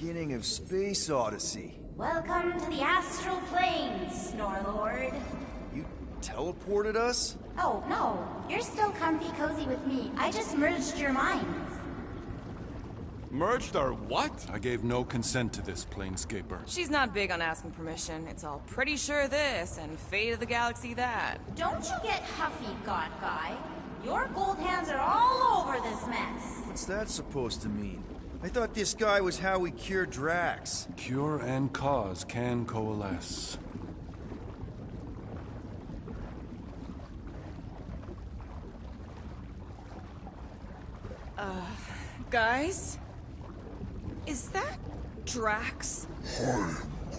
beginning of Space Odyssey. Welcome to the astral planes, Snorlord. You teleported us? Oh, no. You're still comfy cozy with me. I just merged your minds. Merged our what? I gave no consent to this, Planescaper. She's not big on asking permission. It's all pretty sure this and fate of the galaxy that. Don't you get huffy, God Guy. Your gold hands are all over this mess. What's that supposed to mean? I thought this guy was how we cure Drax. Cure and cause can coalesce. Guys? Is that Drax? Hi,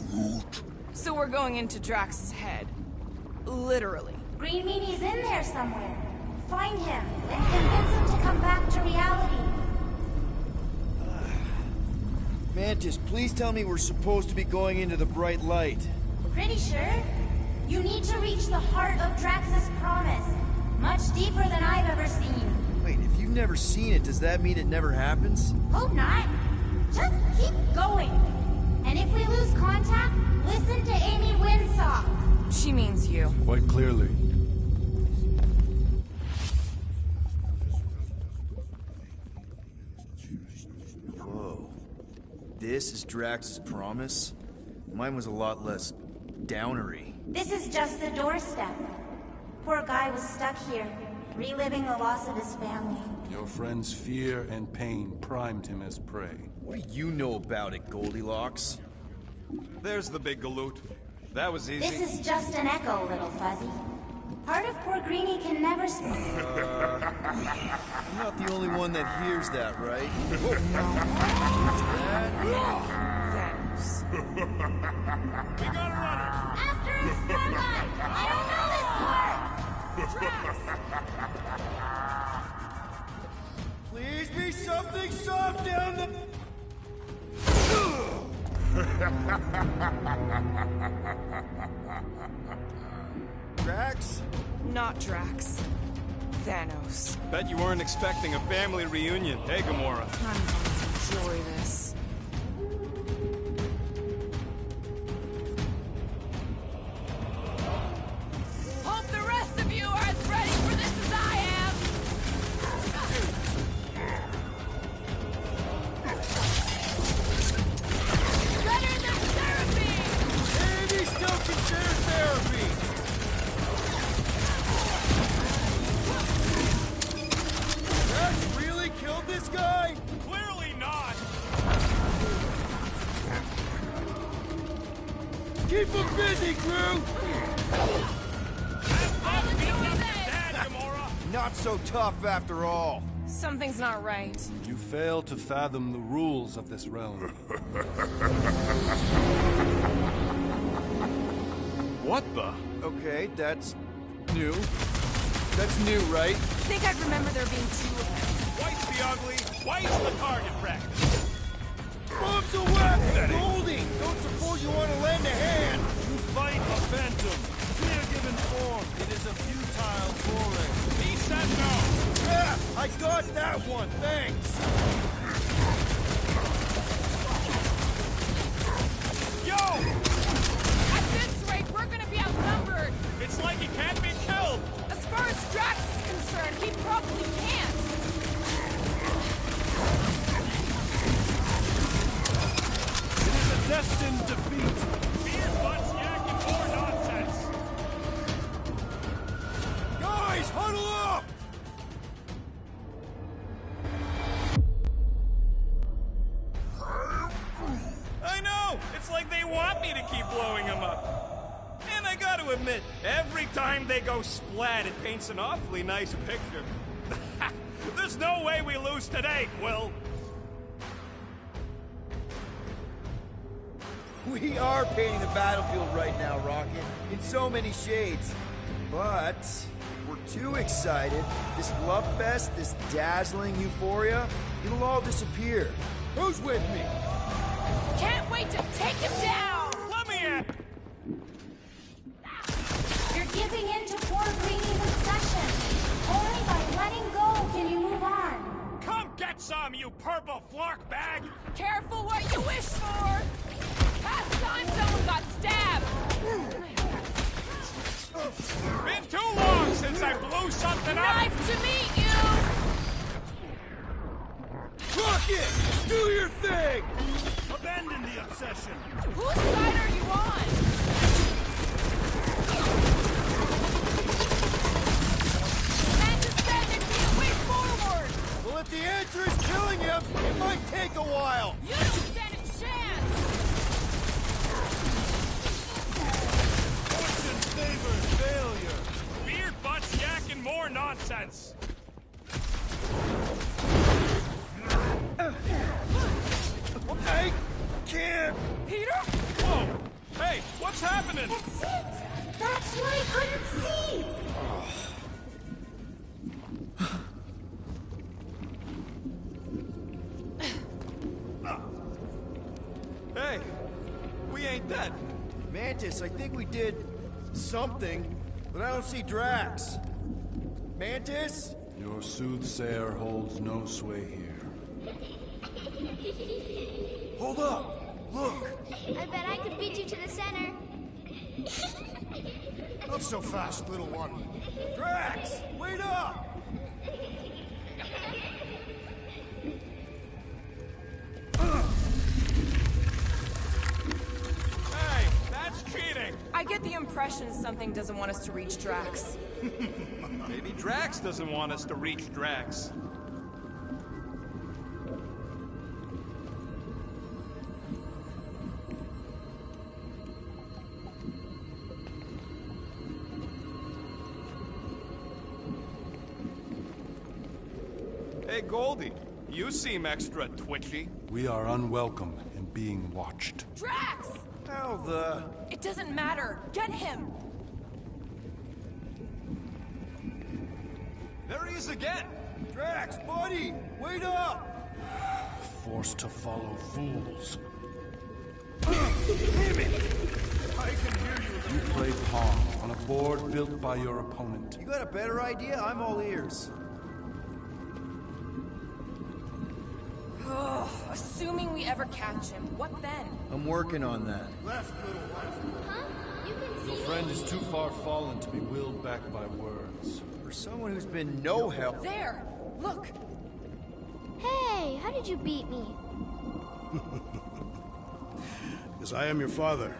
Groot. So we're going into Drax's head. Literally. Green Meanie's in there somewhere. Find him and convince him to come back to reality. Mantis, please tell me we're supposed to be going into the bright light. Pretty sure. You need to reach the heart of Drax's promise. Much deeper than I've ever seen. Wait, if you've never seen it, does that mean it never happens? Hope not. Just keep going. And if we lose contact, listen to Amy Winsock. She means you. Quite clearly. Whoa. This is Drax's promise? Mine was a lot less downery. This is just the doorstep. Poor guy was stuck here, reliving the loss of his family. Your friend's fear and pain primed him as prey. What do you know about it, Goldilocks? There's the big galoot. That was easy. This is just an echo, little fuzzy. Part of poor Greenie can never speak. I'm not the only one that hears that, right? Thanos. We gotta run After his Starlight! I don't know this part! Drax! Please be something soft down the... Drax? Not Drax. Thanos. Bet you weren't expecting a family reunion, hey Gamora? I'm going to enjoy this. Hope the rest of you are as ready for this as I am! Better than therapy! Maybe still consider therapy! Drax really killed this guy? Clearly not! Keep him busy, crew! Dad, Gamora! Not so tough after all. Something's not right. You fail to fathom the rules of this realm. What the? Okay, that's new. That's new, right? Think I'd remember there being two of them. White's the ugly, white's the target practice. Bombs away! Goldie! Don't suppose you want to lend a hand? You fight a phantom. Clear given form. It is a futile foray. He said no. Yeah, I got that one, thanks! Yo! At this rate, we're gonna be outnumbered! It's like he can't be killed. As far as Drax is concerned, he probably can't! It is a destined defeat. Beer butts yakking more nonsense. Guys, huddle up! I know! It's like they want me to keep blowing them up. And I gotta admit, every time they go splat, it paints an awfully nice picture. There's no way we lose today, Quill. We are painting the battlefield right now, Rocket, in so many shades. But we're too excited. This love fest, this dazzling euphoria, it'll all disappear. Who's with me? Can't wait to take him down! Let me in! You're giving in to poor Greenie's obsession. Only by letting go can you move on. Come get some, you purple flark bag! Careful what you wish Peter? Whoa! Hey, what's happening? That's it! That's what I couldn't see! Hey, we ain't dead. Mantis, I think we did something, but I don't see Drax. Mantis? Your soothsayer holds no sway here. Hold up! Look! I bet I could beat you to the center. Not so fast, little one. Drax! Wait up! Hey, that's cheating. I get the impression something doesn't want us to reach Drax. Maybe Drax doesn't want us to reach Drax. Hey, Goldie, you seem extra twitchy. We are unwelcome and being watched. Drax! How the... It doesn't matter. Get him! There he is again. Drax, buddy! Wait up! Forced to follow fools. Damn it! I can hear you. You play pawn on a board built by your opponent. You got a better idea? I'm all ears. Ugh, assuming we ever catch him, what then? I'm working on that. Huh? You can see Your me? friend is too far fallen to be willed back by words. For someone who's been no help... There! Look! Hey, how did you beat me? Because I am your father.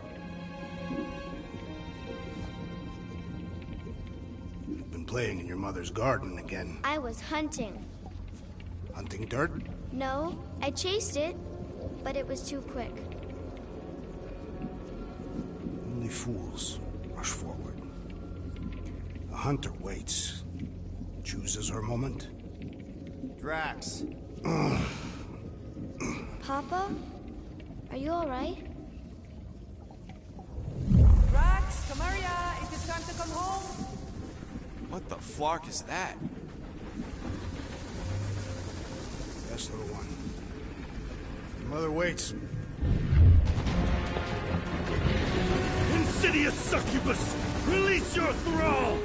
You've been playing in your mother's garden again. I was hunting. Hunting dirt? No, I chased it, but it was too quick. Only fools rush forward. A hunter waits. Chooses her moment. Drax. Papa? Are you alright? Drax, come here, ya. Is it time to come home? What the flark is that? Yes, little one. Your mother waits. Insidious succubus! Release your thrall!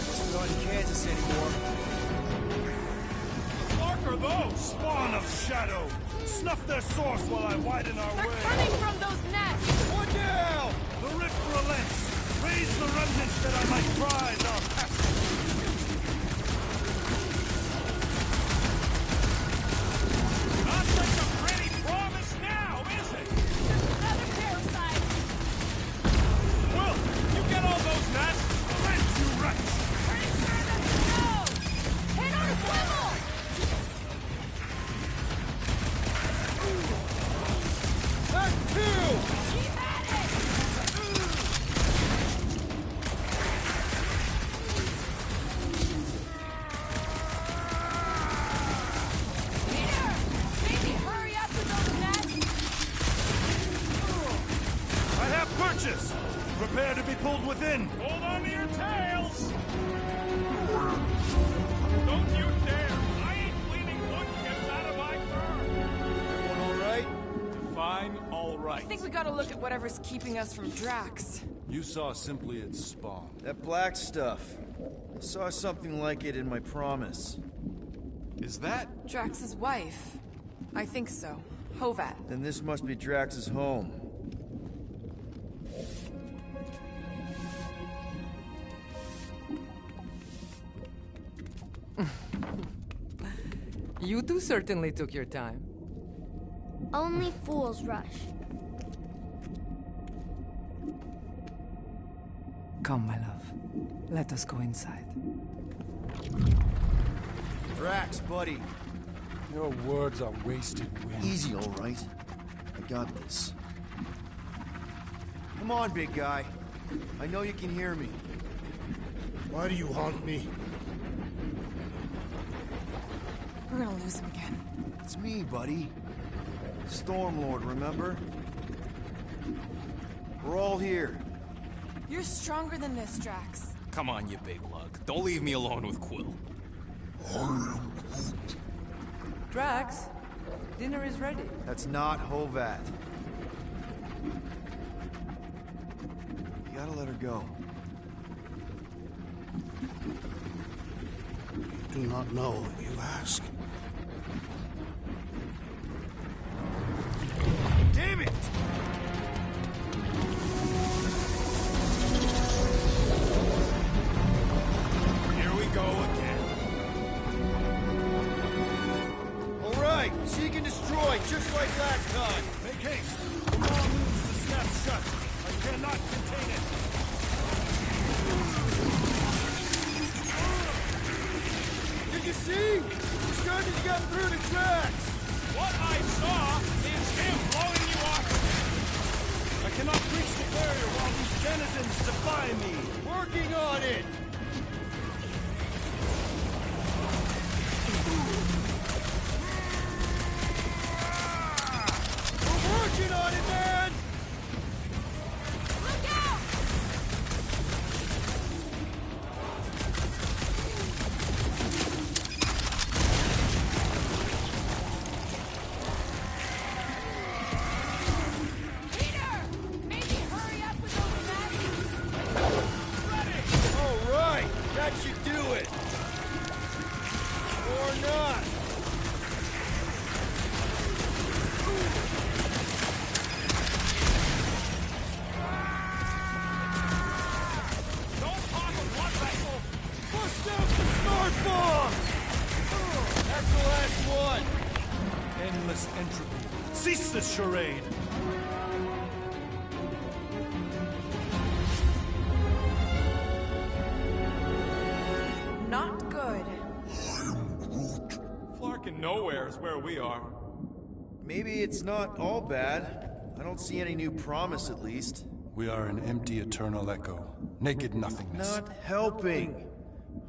It's not in Kansas anymore. Flark are those? Spawn of shadow! Snuff their source while I widen our They're way! coming from those nests! One down! The rift relents! Raise the remnants that I might prize our passage! Not such a pretty promise now, is it? Another parasite! Will, you get all those nuts? Rent, you wretch! Pretty sure that's no! Hit our swivel! That's two! Keep at it! Peter! Maybe hurry up with those nests! I have purchase! Prepare to be pulled within! Hold on to your tails! Don't you dare! I ain't cleaning woodchips out of my car! Everyone all right? Fine, all I right. think we gotta look at whatever's keeping us from Drax. You saw simply its spawn. That black stuff. I saw something like it in my promise. Is that? Drax's wife. I think so. Hovat. Then this must be Drax's home. You two certainly took your time. Only fools rush. Come, my love. Let us go inside. Drax, buddy. Your words are wasted wind. Easy, all right. I got this. Come on, big guy. I know you can hear me. Why do you haunt me? We're gonna lose him again. It's me, buddy. Stormlord, remember? We're all here. You're stronger than this, Drax. Come on, you big lug. Don't leave me alone with Quill. Drax, dinner is ready. That's not Hovat. You gotta let her go. Do not know what you ask. Damn it! Here we go again. All right, seek and destroy, just like last time. Make haste! The maw moves to snap shut. I cannot contain it. Did you see? We're starting to get through the tracks. What I saw is him blowing you off. I cannot breach the barrier while these denizens defy me. Working on it. We're working on it, man. Look out! Peter! Maybe hurry up with those matches. All right, that should do it. Or not. Don't pop a blood vessel. Bust out the smart bomb! That's the last one. Endless entropy. Cease this charade. Not good. Flarkin' nowhere is where we are. Maybe it's not all bad. I don't see any new promise, at least. We are an empty eternal echo. Naked nothingness. Not helping.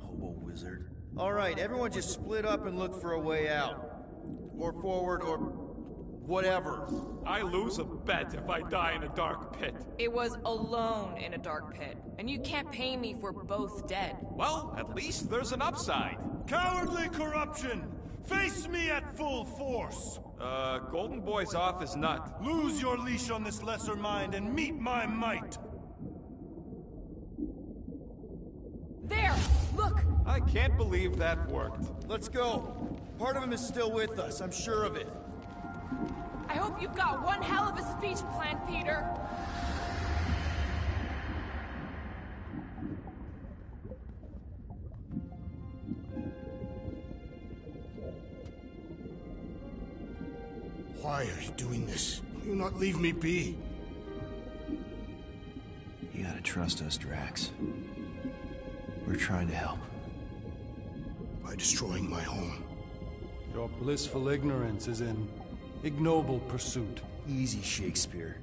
Hobo wizard. All right, everyone just split up and look for a way out. Or forward, or whatever. I lose a bet if I die in a dark pit. It was alone in a dark pit, and you can't pay me if we're both dead. Well, at least there's an upside. Cowardly corruption! Face me at full force! Golden Boy's off his nut. Lose your leash on this lesser mind and meet my might! There! Look! I can't believe that worked. Let's go. Part of him is still with us, I'm sure of it. I hope you've got one hell of a speech planned, Peter. Why are you doing this? Will you not leave me be? You gotta trust us, Drax. We're trying to help. By destroying my home. Your blissful ignorance is in ignoble pursuit. Easy, Shakespeare.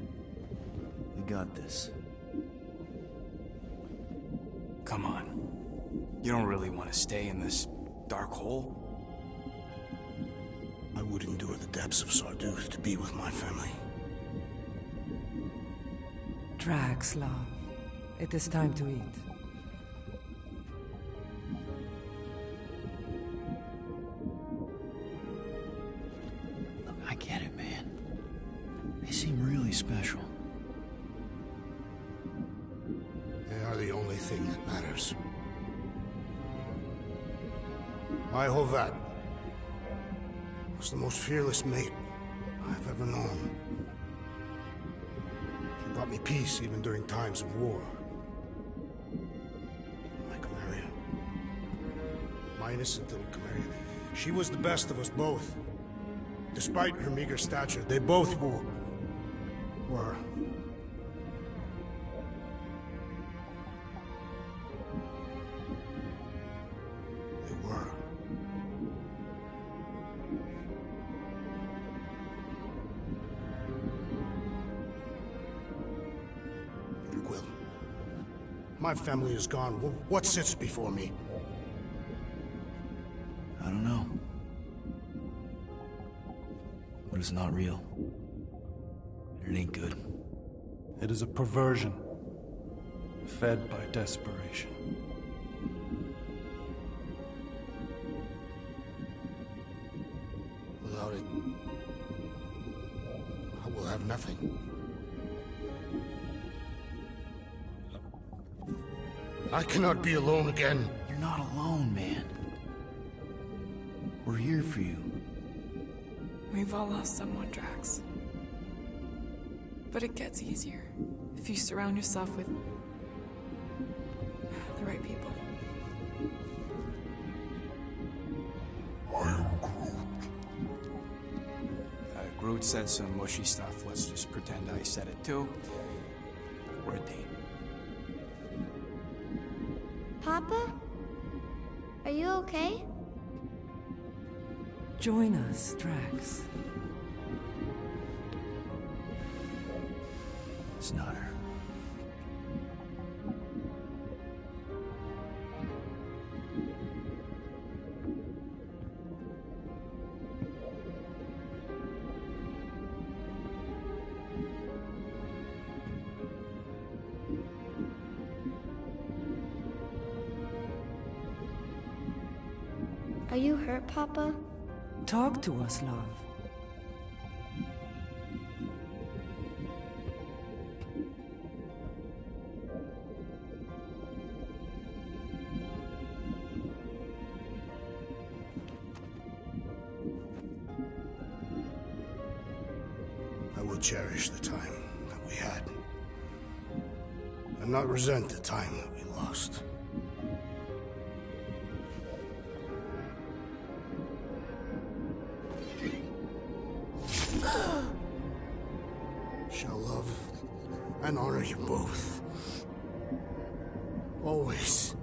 We got this. Come on. You don't really want to stay in this dark hole? I would endure the depths of Sarduth to be with my family. Drax, love. It is time to eat. Look, I get it, man. They seem really special. They are the only thing that matters. My Hovat was the most fearless mate I've ever known. She brought me peace even during times of war. My Camarilla. My innocent little Camarilla. She was the best of us both. Despite her meager stature, they both were. They were. Quill. My family is gone. What sits before me? I don't know. But it's not real. It ain't good. It is a perversion, fed by desperation. Without it, I will have nothing. I cannot be alone again. You're not alone, man. We're here for you. We've all lost someone, Drax. But it gets easier if you surround yourself with the right people. I am Groot. Groot said some mushy stuff. Let's just pretend I said it too. We're a team. Papa? Are you okay? Join us, Drax. It's not her. Are you hurt, Papa? Talk to us, love. I will cherish the time that we had, and not resent the time that we lost. Shall love and honor you both. Always.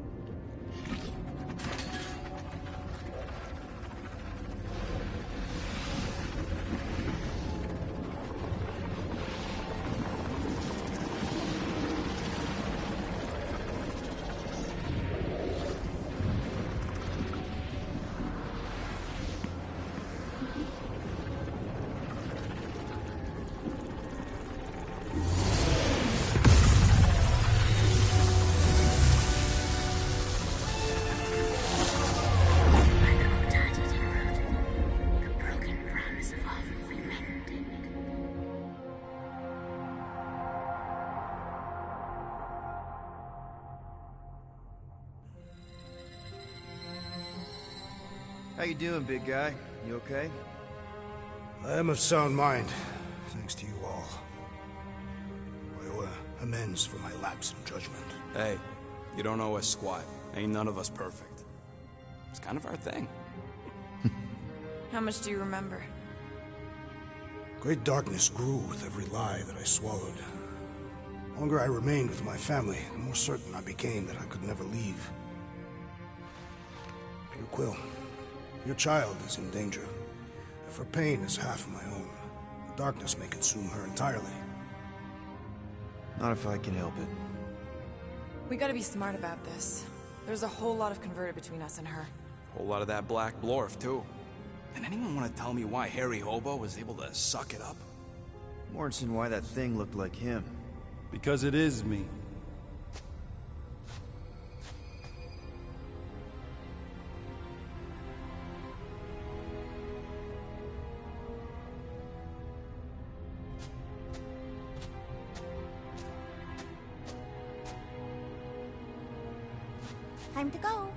How you doing, big guy? You okay? I am of sound mind, thanks to you all. I owe amends for my lapse in judgment. Hey, you don't owe us squat. Ain't none of us perfect. It's kind of our thing. How much do you remember? Great darkness grew with every lie that I swallowed. The longer I remained with my family, the more certain I became that I could never leave. Dear Quill, your child is in danger. If her pain is half my own, the darkness may consume her entirely. Not if I can help it. We gotta be smart about this. There's a whole lot of converted between us and her. Whole lot of that black blorf, too. And anyone want to tell me why Harry Hobo was able to suck it up? Morrison, why that thing looked like him. Because it is me. Time to go.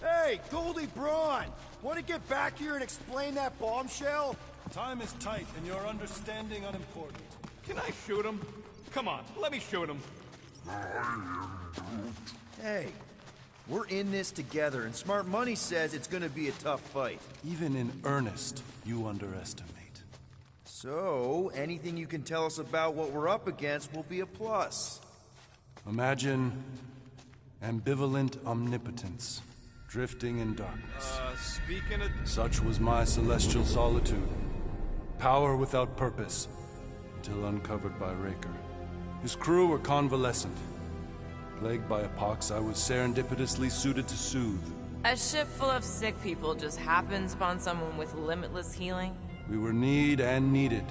Hey, Goldie Braun! Want to get back here and explain that bombshell? Time is tight, and your understanding unimportant. Can I shoot him? Come on, let me shoot him. Hey, we're in this together, and Smart Money says it's gonna be a tough fight. Even in earnest, you underestimate. So, anything you can tell us about what we're up against will be a plus. Imagine ambivalent omnipotence, drifting in darkness. Speaking of... Such was my celestial solitude. Power without purpose, until uncovered by Raker. His crew were convalescent. Plagued by a pox, I was serendipitously suited to soothe. A ship full of sick people just happens upon someone with limitless healing? We were need and needed,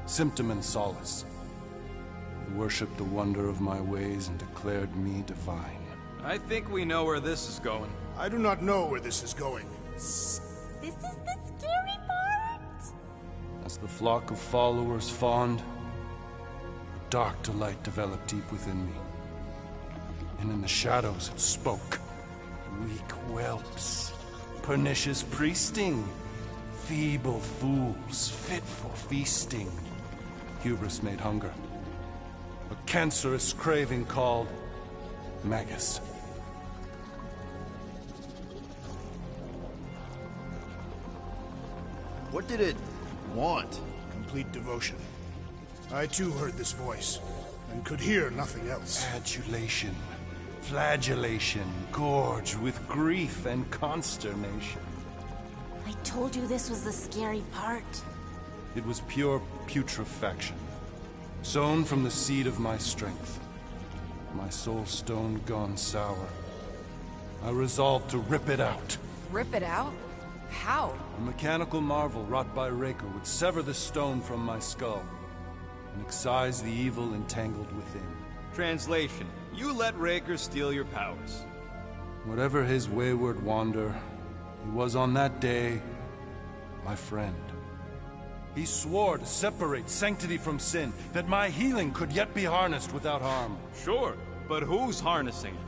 symptom and solace. They worshipped the wonder of my ways and declared me divine. I think we know where this is going. I do not know where this is going. This is the scary part. As the flock of followers fawned, a dark delight developed deep within me. And in the shadows it spoke. Weak whelps, pernicious priesting, feeble fools, fit for feasting. Hubris made hunger. A cancerous craving called Magus. What did it want? Complete devotion. I too heard this voice, and could hear nothing else. Adulation, flagellation, gorged with grief and consternation. I told you this was the scary part. It was pure putrefaction, sown from the seed of my strength. My soul stone gone sour. I resolved to rip it out. Rip it out? How? A mechanical marvel wrought by Raker would sever the stone from my skull and excise the evil entangled within. Translation: you let Raker steal your powers. Whatever his wayward wander, he was on that day my friend. He swore to separate sanctity from sin, that my healing could yet be harnessed without harm. Sure, but who's harnessing it?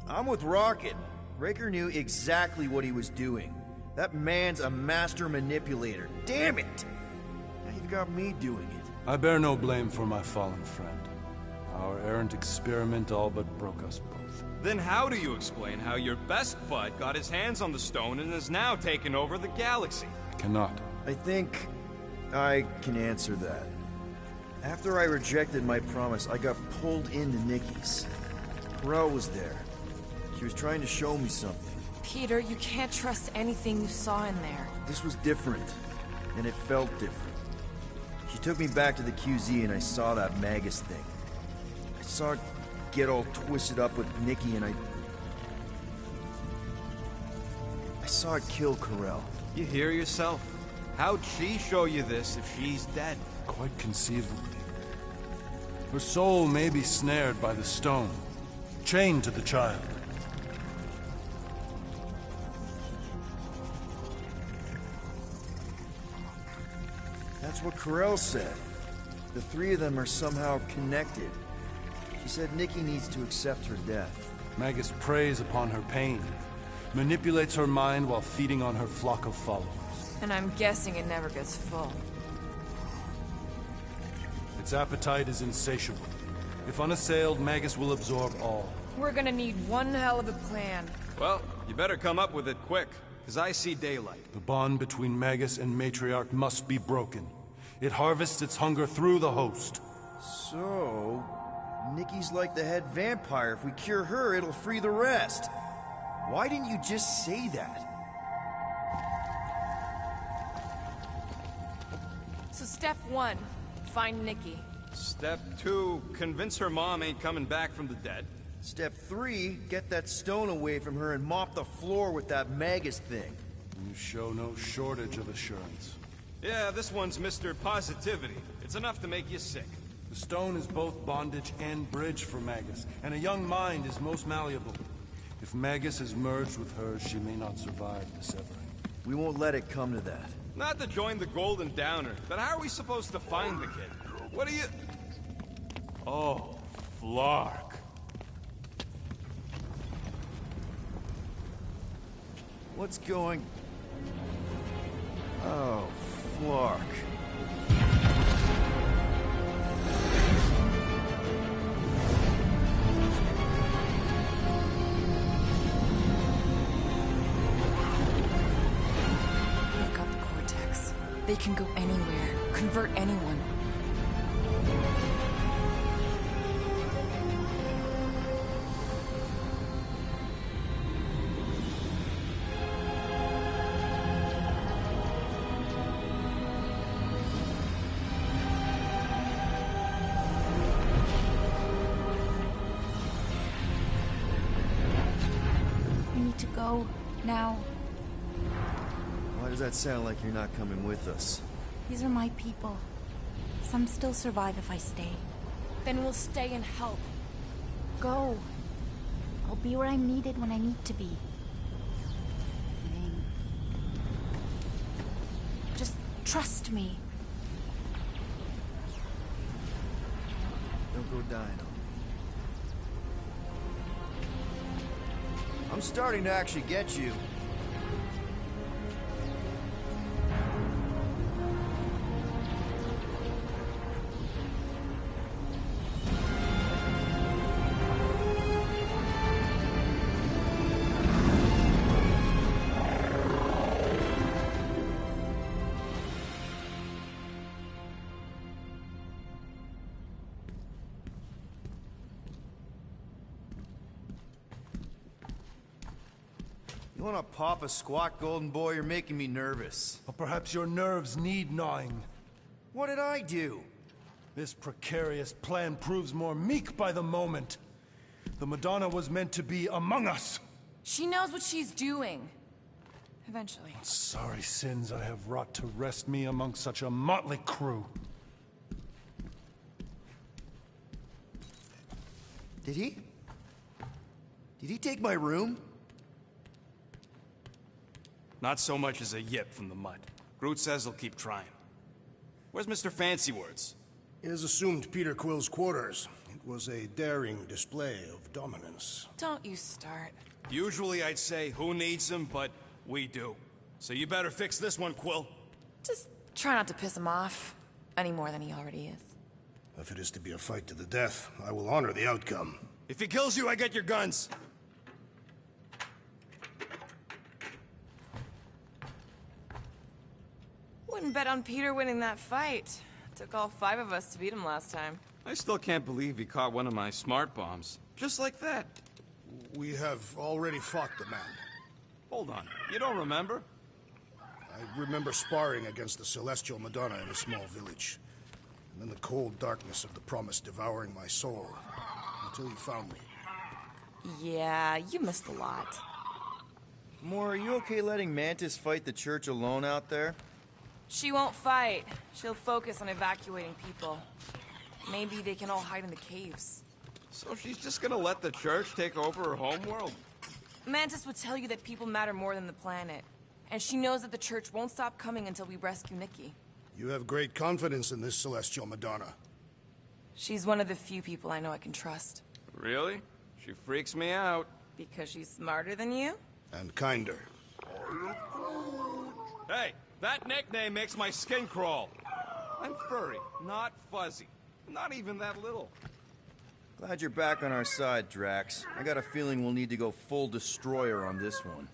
I'm with Rocket. Raker knew exactly what he was doing. That man's a master manipulator. Damn it! Now you've got me doing it. I bear no blame for my fallen friend. Our errant experiment all but broke us both. Then how do you explain how your best bud got his hands on the stone and has now taken over the galaxy? I cannot. I think I can answer that. After I rejected my promise, I got pulled into Nikki's. Corell was there. She was trying to show me something. Peter, you can't trust anything you saw in there. This was different, and it felt different. She took me back to the QZ and I saw that Magus thing. I saw it get all twisted up with Nikki and I saw it kill Corell. You hear yourself? How'd she show you this if she's dead? Quite conceivably. Her soul may be snared by the stone, chained to the child. That's what Corell said. The three of them are somehow connected. She said Nikki needs to accept her death. Magus preys upon her pain, manipulates her mind while feeding on her flock of followers. And I'm guessing it never gets full. Its appetite is insatiable. If unassailed, Magus will absorb all. We're gonna need one hell of a plan. Well, you better come up with it quick, because I see daylight. The bond between Magus and Matriarch must be broken. It harvests its hunger through the host. So, Nikki's like the head vampire. If we cure her, it'll free the rest. Why didn't you just say that? So step 1, find Nikki. Step 2, convince her mom ain't coming back from the dead. Step 3, get that stone away from her and mop the floor with that Magus thing. You show no shortage of assurance. Yeah, this one's Mr. Positivity. It's enough to make you sick. The stone is both bondage and bridge for Magus, and a young mind is most malleable. If Magus is merged with hers, she may not survive the severing. We won't let it come to that. Not to join the Golden Downer, but how are we supposed to find the kid? What are you... Oh, Flark. What's going... Oh, Flark. We've got the Cortex. They can go anywhere, convert anyone. Now, Why does that sound like you're not coming with us? these are my people. Some still survive if I stay. Then we'll stay and help. Go. I'll be where I'm needed when I need to be. Just trust me. Don't go dying on me. I'm starting to actually get you. You wanna pop a squat, golden boy? You're making me nervous. Or perhaps your nerves need gnawing. What did I do? This precarious plan proves more meek by the moment. The Madonna was meant to be among us. She knows what she's doing. Eventually. Sorry sins I have wrought to wrest me among such a motley crew. Did he? Did he take my room? Not so much as a yip from the mud. Groot says he'll keep trying. Where's Mr. Fancy Words? He has assumed Peter Quill's quarters. It was a daring display of dominance. Don't you start. Usually I'd say, who needs him, but we do. So you better fix this one, Quill. Just try not to piss him off any more than he already is. If it is to be a fight to the death, I will honor the outcome. If he kills you, I get your guns. Wouldn't bet on Peter winning that fight. Took all 5 of us to beat him last time. I still can't believe he caught one of my smart bombs. Just like that. We have already fought the man. Hold on, you don't remember? I remember sparring against the Celestial Madonna in a small village. And then the cold darkness of the promise devouring my soul. Until you found me. Yeah, you missed a lot. Moore, are you okay letting Mantis fight the church alone out there? She won't fight. She'll focus on evacuating people. Maybe they can all hide in the caves. So she's just gonna let the church take over her homeworld? Mantis would tell you that people matter more than the planet. And she knows that the church won't stop coming until we rescue Nikki. You have great confidence in this Celestial Madonna. She's one of the few people I know I can trust. Really? She freaks me out. Because she's smarter than you? And kinder. Hey, that nickname makes my skin crawl. I'm furry, not fuzzy. Not even that little. Glad you're back on our side, Drax. I got a feeling we'll need to go full destroyer on this one.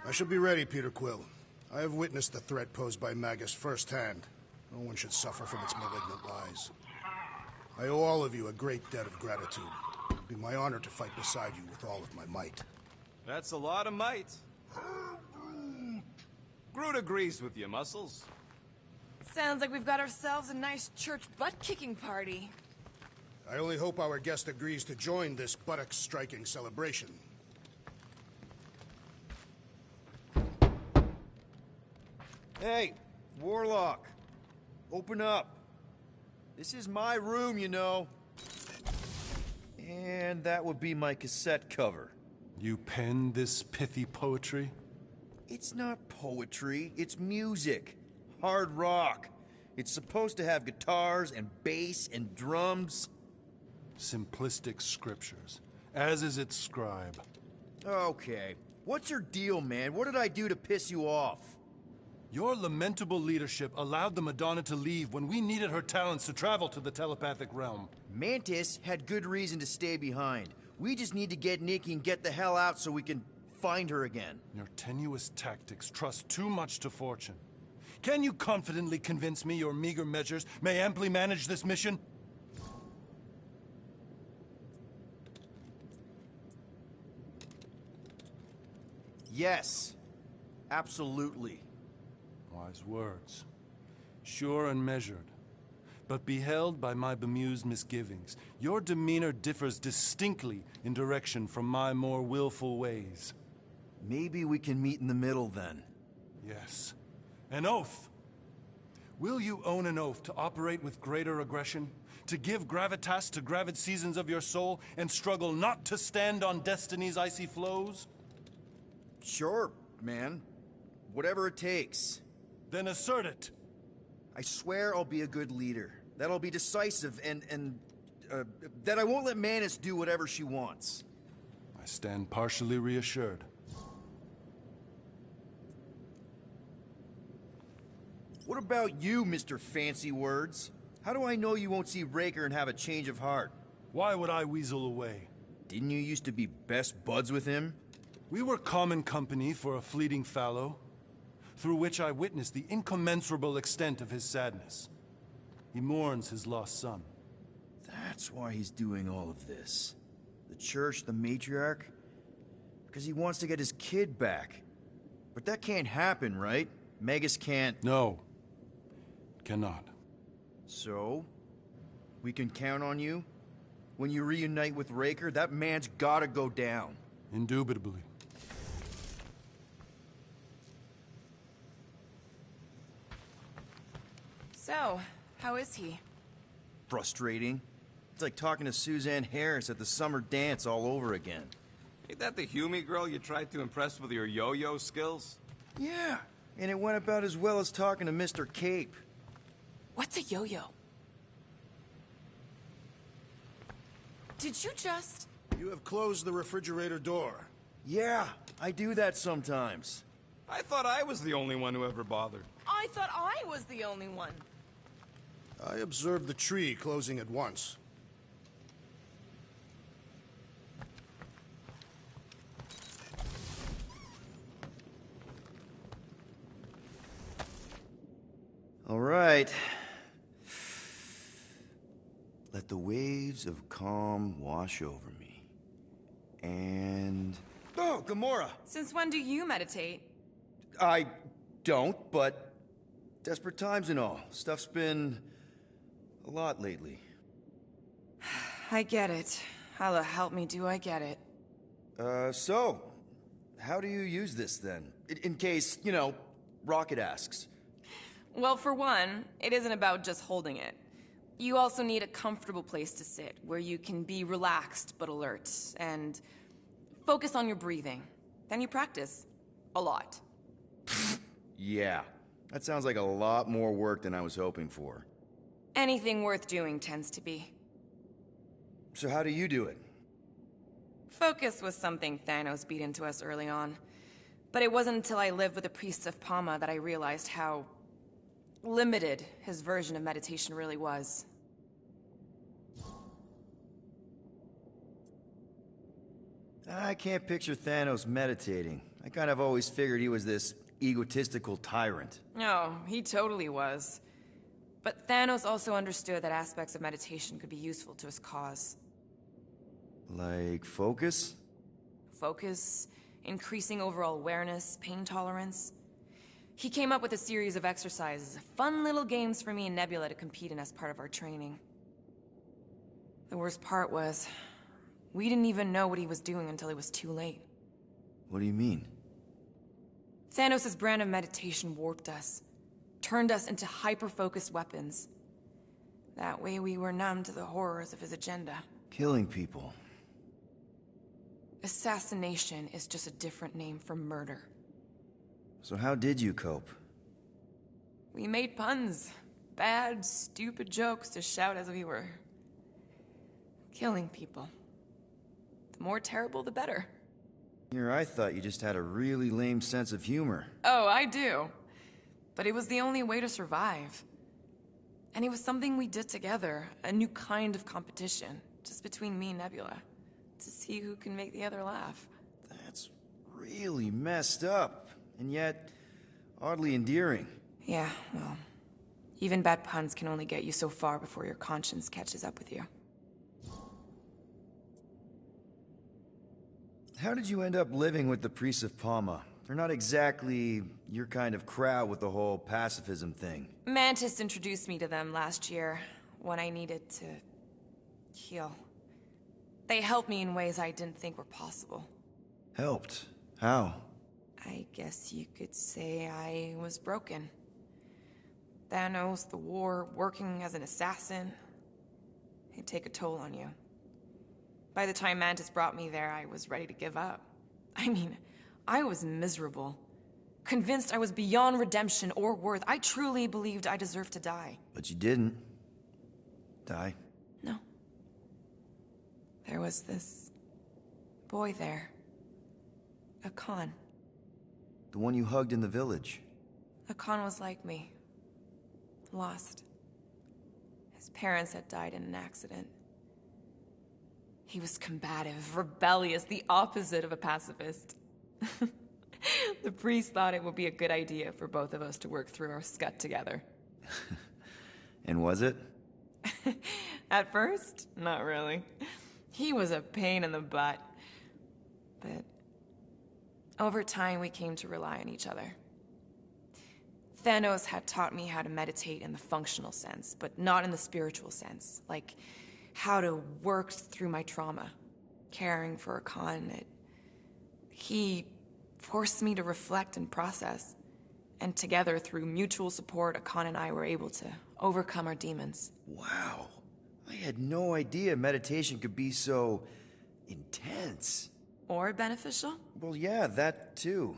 I shall be ready, Peter Quill. I have witnessed the threat posed by Magus firsthand. No one should suffer from its malignant lies. I owe all of you a great debt of gratitude. It would be my honor to fight beside you with all of my might. That's a lot of might. Groot agrees with you, Muscles. Sounds like we've got ourselves a nice church butt-kicking party. I only hope our guest agrees to join this buttock-striking celebration. Hey, Warlock. Open up. This is my room, you know. And that would be my cassette cover. You penned this pithy poetry? It's not poetry, it's music. Hard rock. It's supposed to have guitars and bass and drums. Simplistic scriptures, as is its scribe. Okay. What's your deal, man? What did I do to piss you off? Your lamentable leadership allowed the Madonna to leave when we needed her talents to travel to the telepathic realm. Mantis had good reason to stay behind. We just need to get Nikki and get the hell out so we can find her again. Your tenuous tactics trust too much to fortune. Can you confidently convince me your meager measures may amply manage this mission? Yes. Absolutely. Wise words. Sure and measured. But beheld by my bemused misgivings, your demeanor differs distinctly in direction from my more willful ways. Maybe we can meet in the middle then. Yes. An oath. Will you own an oath to operate with greater aggression? To give gravitas to gravid seasons of your soul and struggle not to stand on destiny's icy flows? Sure, man. Whatever it takes. Then assert it. I swear I'll be a good leader. That I'll be decisive and that I won't let Manus do whatever she wants. I stand partially reassured. What about you, Mr. Fancy Words? How do I know you won't see Raker and have a change of heart? Why would I weasel away? Didn't you used to be best buds with him? We were common company for a fleeting fallow, through which I witnessed the incommensurable extent of his sadness. He mourns his lost son. That's why he's doing all of this. The church, the matriarch? Because he wants to get his kid back. But that can't happen, right? Magus can't... No. Cannot. So? We can count on you? When you reunite with Raker, that man's gotta go down. Indubitably. So, how is he? Frustrating. It's like talking to Suzanne Harris at the summer dance all over again. Ain't that the Hume girl you tried to impress with your yo-yo skills? Yeah, and it went about as well as talking to Mr. Cape. What's a yo-yo? Did you just... You have closed the refrigerator door. Yeah, I do that sometimes. I thought I was the only one who ever bothered. I thought I was the only one. I observed the tree closing at once. All right. Let the waves of calm wash over me. And... Oh, Gamora! Since when do you meditate? I don't, but... Desperate times and all. Stuff's been... a lot lately. I get it. Allah help me, do I get it. So... How do you use this, then? In case, you know, Rocket asks. Well, for one, it isn't about just holding it. You also need a comfortable place to sit, where you can be relaxed but alert, and focus on your breathing. Then you practice. A lot. Yeah. That sounds like a lot more work than I was hoping for. Anything worth doing tends to be. So how do you do it? Focus was something Thanos beat into us early on. But it wasn't until I lived with the priests of Palma that I realized how limited his version of meditation really was. I can't picture Thanos meditating. I kind of always figured he was this egotistical tyrant. Oh, he totally was. But Thanos also understood that aspects of meditation could be useful to his cause. Like focus? Focus, increasing overall awareness, pain tolerance. He came up with a series of exercises, fun little games for me and Nebula to compete in as part of our training. The worst part was, we didn't even know what he was doing until it was too late. What do you mean? Thanos' brand of meditation warped us, turned us into hyper-focused weapons. That way we were numb to the horrors of his agenda. Killing people. Assassination is just a different name for murder. So how did you cope? We made puns. Bad, stupid jokes to shout as we were killing people. The more terrible, the better. Here, I thought you just had a really lame sense of humor. Oh, I do. But it was the only way to survive. And it was something we did together, a new kind of competition, just between me and Nebula, to see who can make the other laugh. That's really messed up, and yet oddly endearing. Yeah, well, even bad puns can only get you so far before your conscience catches up with you. How did you end up living with the priests of Palma? They're not exactly your kind of crowd with the whole pacifism thing. Mantis introduced me to them last year, when I needed to heal. They helped me in ways I didn't think were possible. Helped? How? I guess you could say I was broken. Thanos, the war, working as an assassin. It'd take a toll on you. By the time Mantis brought me there, I was ready to give up. I mean, I was miserable. Convinced I was beyond redemption or worth. I truly believed I deserved to die. But you didn't. Die? No. There was this boy there. A Khan. The one you hugged in the village. A Khan was like me. Lost. His parents had died in an accident. He was combative, rebellious, the opposite of a pacifist. The priest thought it would be a good idea for both of us to work through our scut together. And was it? At first, not really. He was a pain in the butt. But over time, we came to rely on each other. Thanos had taught me how to meditate in the functional sense, but not in the spiritual sense. Like how to work through my trauma. Caring for a Khan, he forced me to reflect and process. And together, through mutual support, Khan and I were able to overcome our demons. Wow. I had no idea meditation could be so intense. Or beneficial? Well, yeah, that too.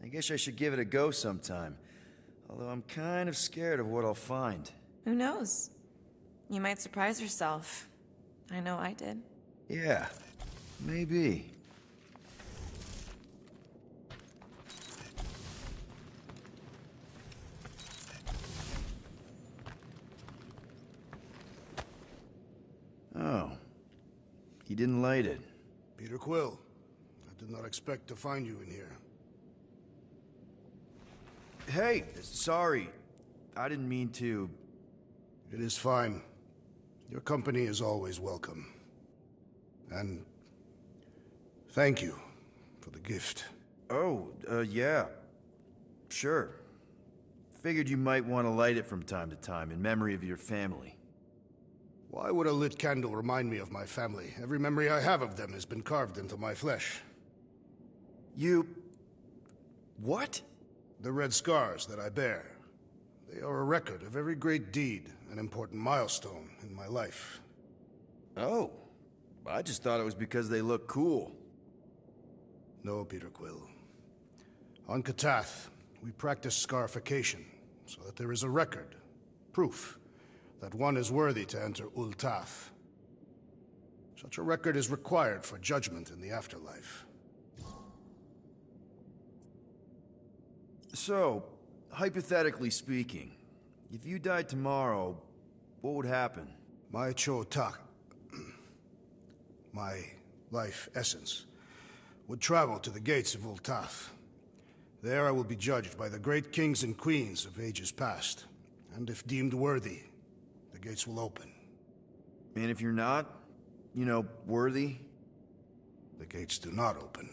I guess I should give it a go sometime. Although I'm kind of scared of what I'll find. Who knows? You might surprise yourself. I know I did. Yeah, maybe. Oh. He didn't light it. Peter Quill, I did not expect to find you in here. Hey, sorry. I didn't mean to. It is fine. Your company is always welcome. And thank you for the gift. Oh, yeah. Sure. Figured you might want to light it from time to time in memory of your family. Why would a lit candle remind me of my family? Every memory I have of them has been carved into my flesh. You... what? The red scars that I bear. They are a record of every great deed, an important milestone in my life. Oh. I just thought it was because they look cool. No, Peter Quill. On Katath, we practice scarification, so that there is a record, proof, that one is worthy to enter Ul'Tath. Such a record is required for judgment in the afterlife. So, hypothetically speaking, if you died tomorrow, what would happen? My Cho-Tak, my life essence, would travel to the gates of Ul'Tath. There I will be judged by the great kings and queens of ages past, and if deemed worthy, the gates will open. And if you're not, worthy? The gates do not open.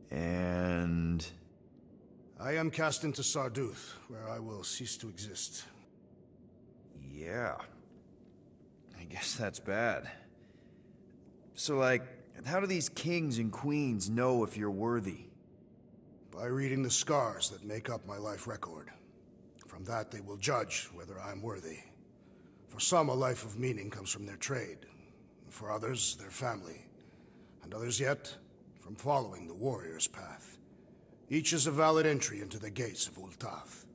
And... I am cast into Sarduth, where I will cease to exist. Yeah. I guess that's bad. So, how do these kings and queens know if you're worthy? By reading the scars that make up my life record. From that they will judge whether I'm worthy. For some, a life of meaning comes from their trade. For others, their family. And others yet, from following the warrior's path. Each is a valid entry into the gates of Ul'Tath.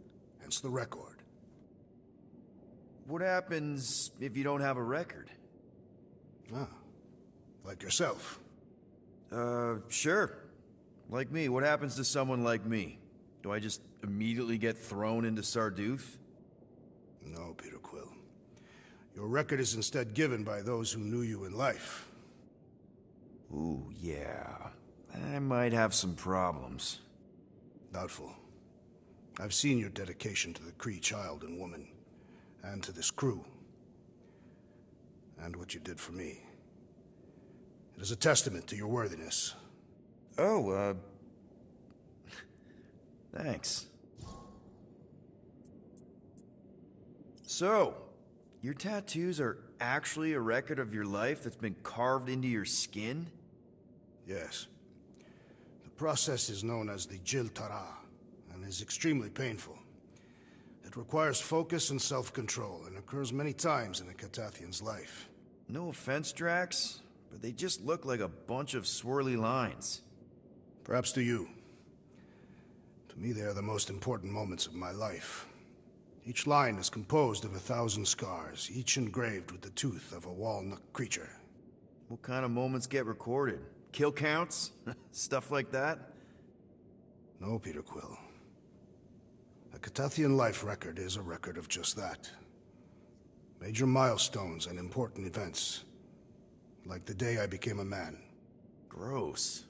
Hence the record. What happens if you don't have a record? Like yourself. Sure. Like me. What happens to someone like me? Do I just immediately get thrown into Sarduth? No, Peter Quill. Your record is instead given by those who knew you in life. Ooh, yeah. I might have some problems. Doubtful. I've seen your dedication to the Kree child and woman, and to this crew. And what you did for me. It is a testament to your worthiness. Oh, thanks. So, your tattoos are actually a record of your life that's been carved into your skin? Yes. The process is known as the Jil Tara, and is extremely painful. It requires focus and self-control, and occurs many times in a Catathian's life. No offense, Drax, but they just look like a bunch of swirly lines. Perhaps to you. To me, they are the most important moments of my life. Each line is composed of 1,000 scars, each engraved with the tooth of a walnut creature. What kind of moments get recorded? Kill counts? Stuff like that? No, Peter Quill. A Catathian life record is a record of just that. Major milestones and important events. Like the day I became a man. Gross.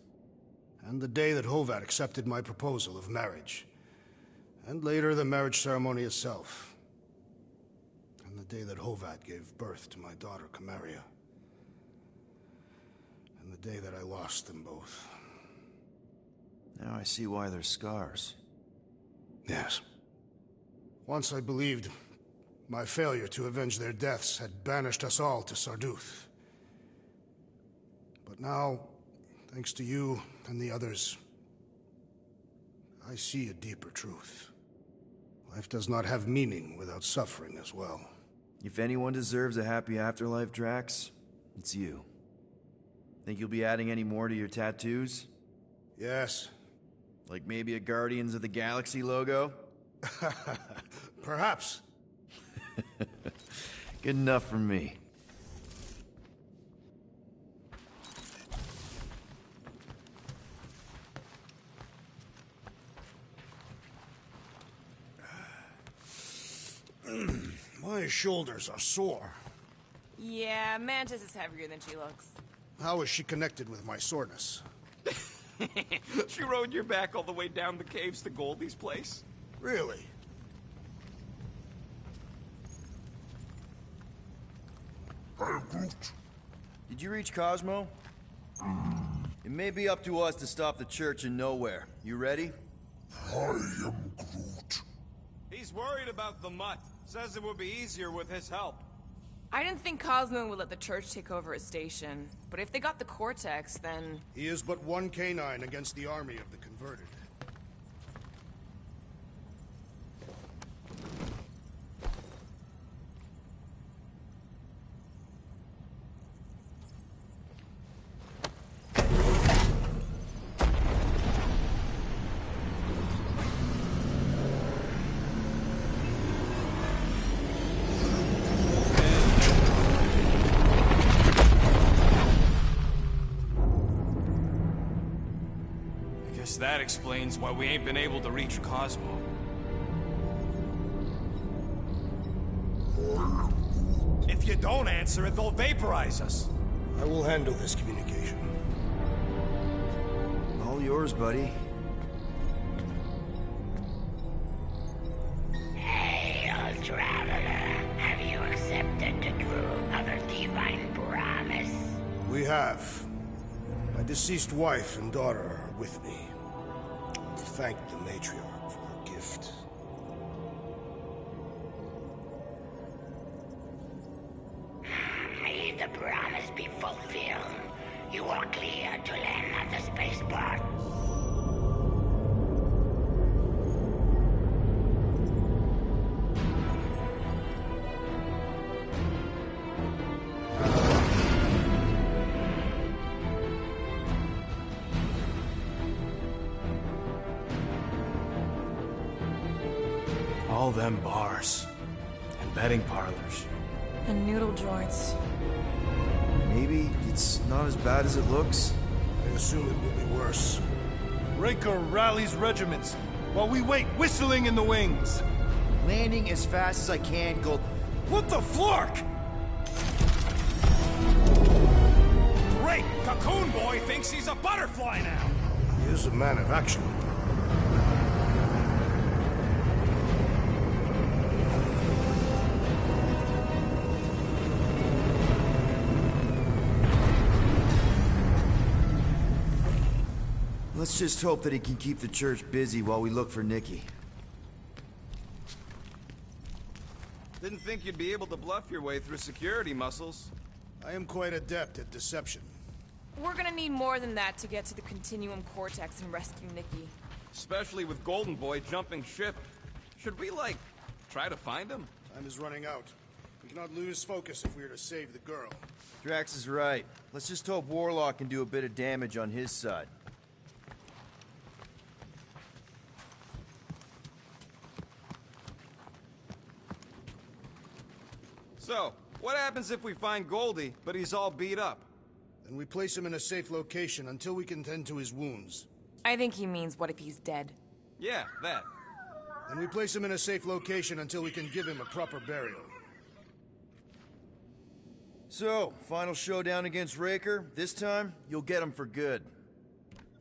And the day that Hovat accepted my proposal of marriage. And later, the marriage ceremony itself. And the day that Hovat gave birth to my daughter, Kamaria. And the day that I lost them both. Now I see why there's scars. Yes. Once I believed my failure to avenge their deaths had banished us all to Sarduth. But now, thanks to you and the others, I see a deeper truth. Life does not have meaning without suffering as well. If anyone deserves a happy afterlife, Drax, it's you. Think you'll be adding any more to your tattoos? Yes. Like maybe a Guardians of the Galaxy logo? Perhaps. Good enough for me. My shoulders are sore. Yeah, Mantis is heavier than she looks. How is she connected with my soreness? She rode your back all the way down the caves to Goldie's place? Really? I am Groot. Did you reach Cosmo? It may be up to us to stop the Church in Nowhere. You ready? I am Groot. He's worried about the mutt. Says it would be easier with his help. I didn't think Cosmo would let the Church take over his station, but if they got the Cortex, then... He is but one canine against the army of the converted. That explains why we ain't been able to reach Cosmo. If you don't answer it, they'll vaporize us. I will handle this communication. All yours, buddy. Hail, traveler. Have you accepted the truth of a divine promise? We have. My deceased wife and daughter are with me. Thank the matriarch for her gift. May the promise be fulfilled. You are clear to land at the spaceport. All them bars. And betting parlors. And noodle joints. Maybe it's not as bad as it looks. I assume it will be worse. Raker rallies regiments, while we wait whistling in the wings. Landing as fast as I can, Gold. What the flark? Great! Cocoon Boy thinks he's a butterfly now! He is a man of action. Let's just hope that he can keep the Church busy while we look for Nikki. Didn't think you'd be able to bluff your way through security muscles. I am quite adept at deception. We're gonna need more than that to get to the Continuum Cortex and rescue Nikki. Especially with Golden Boy jumping ship. Should we, like, try to find him? Time is running out. We cannot lose focus if we are to save the girl. Drax is right. Let's just hope Warlock can do a bit of damage on his side. So, what happens if we find Goldie, but he's all beat up? Then we place him in a safe location until we can tend to his wounds. I think he means what if he's dead? Yeah, that. Then we place him in a safe location until we can give him a proper burial. So, final showdown against Raker. This time, you'll get him for good.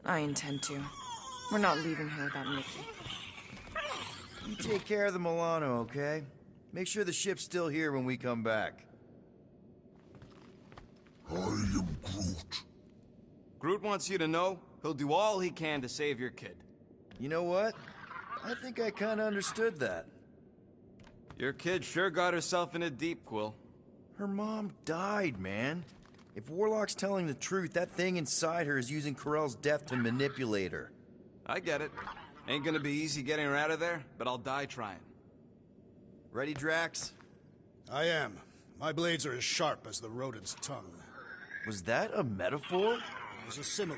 I intend to. We're not leaving her without Nikki. You take care of the Milano, okay? Make sure the ship's still here when we come back. I am Groot. Groot wants you to know he'll do all he can to save your kid. You know what? I think I kinda understood that. Your kid sure got herself in a deep, Quill. Her mom died, man. If Warlock's telling the truth, that thing inside her is using Corell's death to manipulate her. I get it. Ain't gonna be easy getting her out of there, but I'll die trying. Ready, Drax? I am. My blades are as sharp as the rodent's tongue. Was that a metaphor? It was a simile.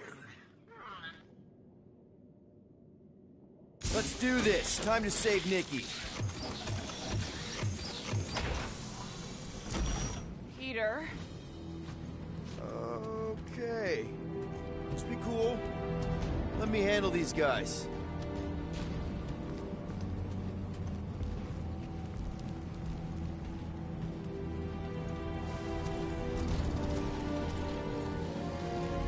Let's do this. Time to save Nikki. Peter. Okay. Just be cool. Let me handle these guys.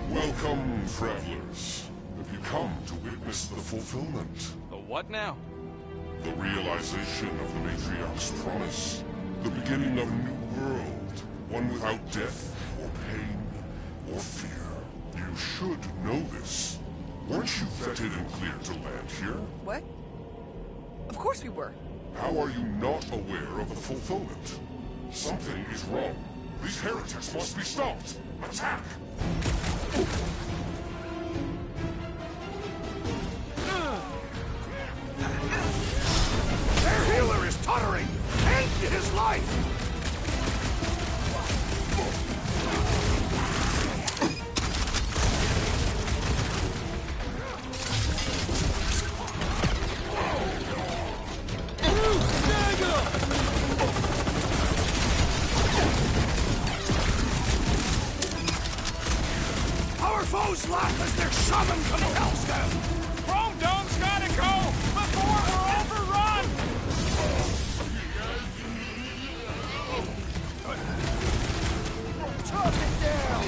Welcome, travelers. Have you come to witness the fulfillment? The what now? The realization of the Matriarch's promise. The beginning of a new world. One without death, or pain, or fear. You should know this. Weren't you vetted and cleared to land here? What? Of course we were. How are you not aware of the fulfillment? Something is wrong. These heretics must be stopped. Attack! Their healer is tottering! End his life! Our foes laugh as their shaman compels them! Chrome Dome's gotta go before we're overrun! Chop it down!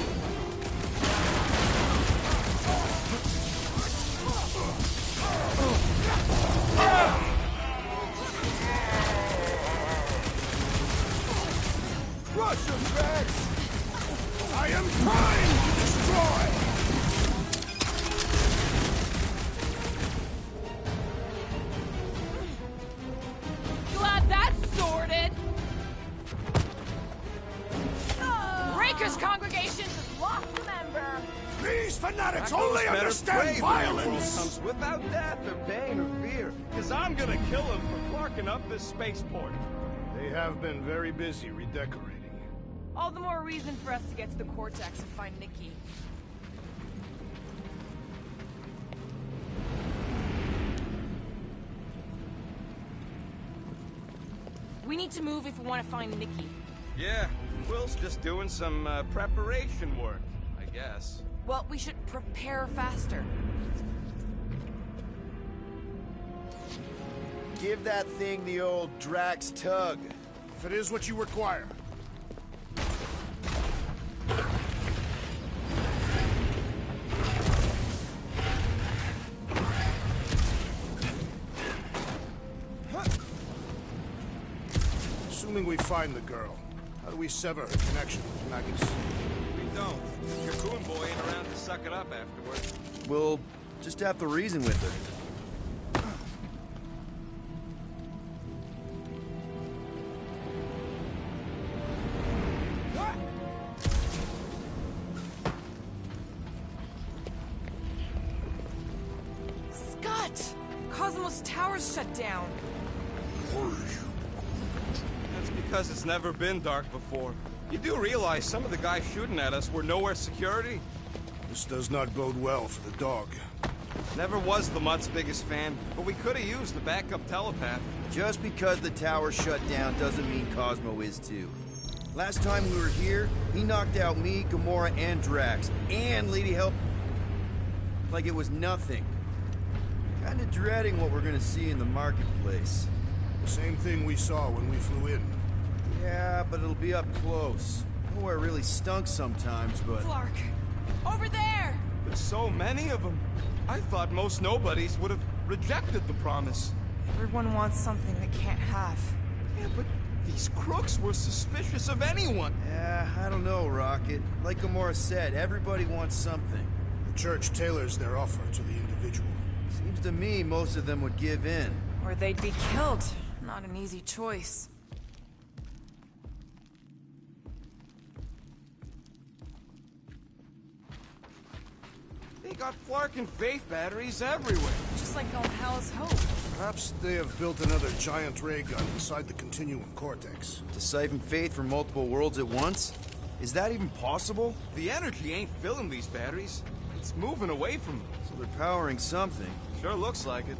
Rush him, Drax! I am trying to destroy! Glad that's sorted! Raker's congregation has lost a member! These fanatics That only goes better understand brave when the world violence! comes without death or pain or fear, because I'm gonna kill him for clarking up this spaceport. They have been very busy redecorating. All the more reason for us to get to the Cortex and find Nikki. We need to move if we want to find Nikki. Yeah, Will's just doing some preparation work, I guess. Well, we should prepare faster. Give that thing the old Drax tug. If it is what you require. Assuming we find the girl, how do we sever her connection with Magus? We don't. Your Goon Boy ain't around to suck it up afterwards. We'll just have to reason with her. shut down. That's because it's never been dark before. You do realize some of the guys shooting at us were nowhere security? This does not bode well for the dog. Never was the Mutt's biggest fan, but we could have used a backup telepath. Just because the tower shut down doesn't mean Cosmo is too. Last time we were here, he knocked out me, Gamora, and Drax, and Lady Help like it was nothing. Kinda dreading what we're gonna see in the marketplace. The same thing we saw when we flew in. Yeah, but it'll be up close. Nowhere really stunk sometimes, but... Flark! Over there! There's so many of them. I thought most nobodies would have rejected the promise. Everyone wants something they can't have. Yeah, but these crooks were suspicious of anyone. Yeah, I don't know, Rocket. Like Gamora said, everybody wants something. The church tailors their offer to the individual. Seems to me most of them would give in. Or they'd be killed. Not an easy choice. They got Flark and Faith batteries everywhere. Just like on Hal's Hope. Perhaps they have built another giant ray gun inside the Continuum Cortex. To siphon Faith from multiple worlds at once? Is that even possible? The energy ain't filling these batteries. It's moving away from them. So they're powering something. Sure looks like it.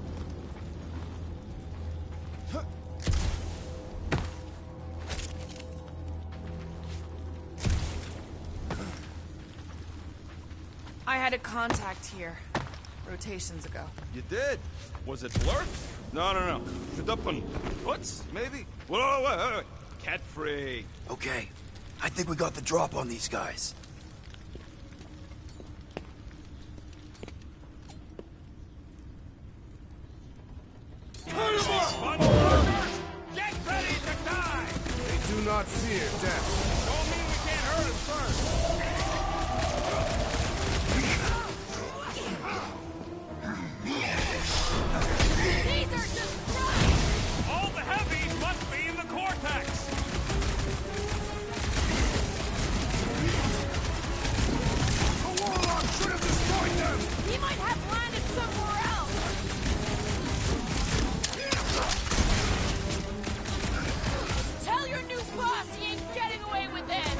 I had a contact here. Rotations ago. You did? Was it Blur? No. Shadupun. What's maybe? Whoa. Cat free. Okay. I think we got the drop on these guys. Get ready to die! They do not fear death. Don't mean we can't hurt us first. These are just drugs! All the heavies must be in the cortex! The warlock should have destroyed them! He might have landed somewhere else! Tell your new boss he ain't getting away with this!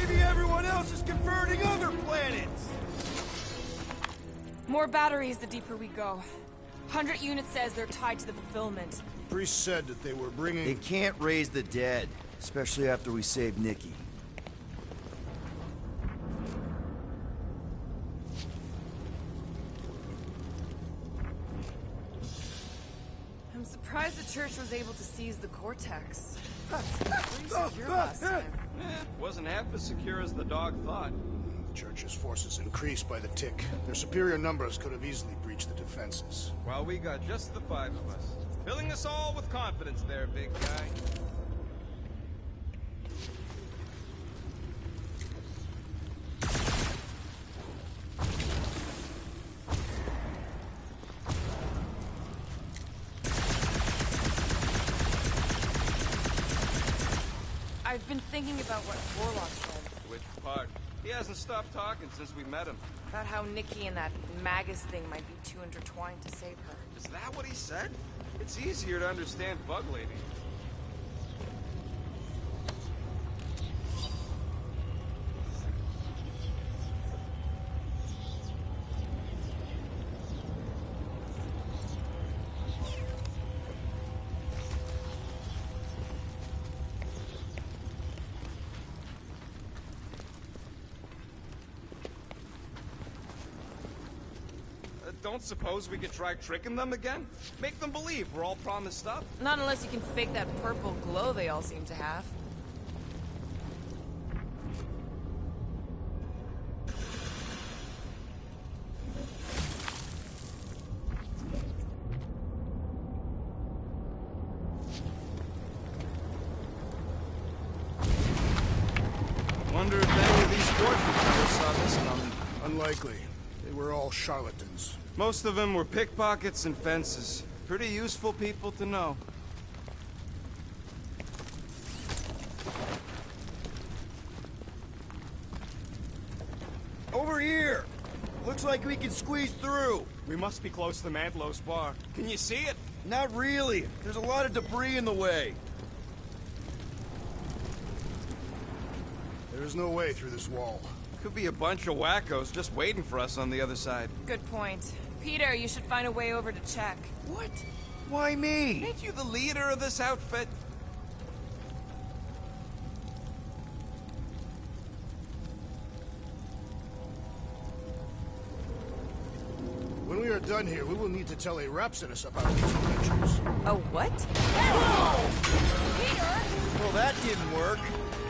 Maybe everyone else is converting other planets! More batteries the deeper we go. 100 units says they're tied to the fulfillment. Priest said that they were bringing... They can't raise the dead, especially after we saved Nikki. I'm surprised the church was able to seize the cortex. Pretty secure last time. Wasn't half as secure as the dog thought. The church's forces increased by the tick. Their superior numbers could have easily breached the defenses. While we got just the 5 of us. Filling us all with confidence there, big guy. I've been thinking about what Warlock said. Which part? He hasn't stopped talking since we met him. About how Nikki and that Magus thing might be too intertwined to save her. Is that what he said? It's easier to understand Bug Lady. Don't suppose we could try tricking them again? Make them believe we're all promised stuff? Not unless you can fake that purple glow they all seem to have. Wonder if any of these fortune tellers saw this coming. Unlikely. They were all charlatans. Most of them were pickpockets and fences. Pretty useful people to know. Over here! Looks like we can squeeze through. We must be close to Mantlo's bar. Can you see it? Not really. There's a lot of debris in the way. There's no way through this wall. Could be a bunch of wackos just waiting for us on the other side. Good point. Peter, you should find a way over to check. What? Why me? Ain't you the leader of this outfit? When we are done here, we will need to tell a Rhapsodus about these adventures. A what? Peter! Well, that didn't work.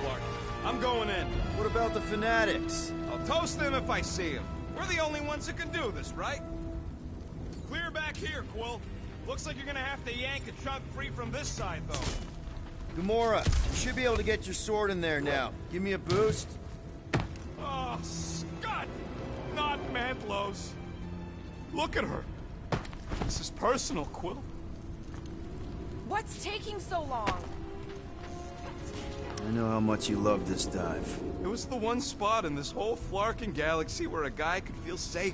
Clark, I'm going in. What about the fanatics? I'll toast them if I see them. We're the only ones that can do this, right? Clear back here, Quill. Looks like you're gonna have to yank a chunk free from this side, though. Gamora, you should be able to get your sword in there now. Give me a boost. Oh, Scott! Not Mantlos. Look at her. This is personal, Quill. What's taking so long? I know how much you love this dive. It was the one spot in this whole Flarkin galaxy where a guy could feel safe.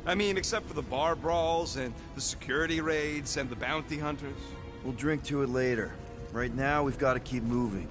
I mean, except for the bar brawls and the security raids and the bounty hunters. We'll drink to it later. Right now, we've got to keep moving.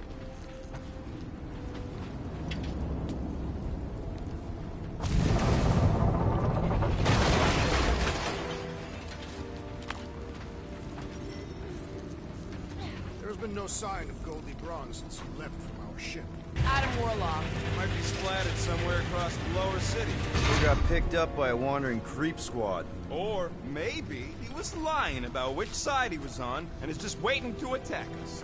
There's been no sign of Goldie Braun since he left from our ship. Adam Warlock. Might be splattered somewhere across the lower city. We got picked up by a wandering creep squad. Or maybe he was lying about which side he was on and is just waiting to attack us.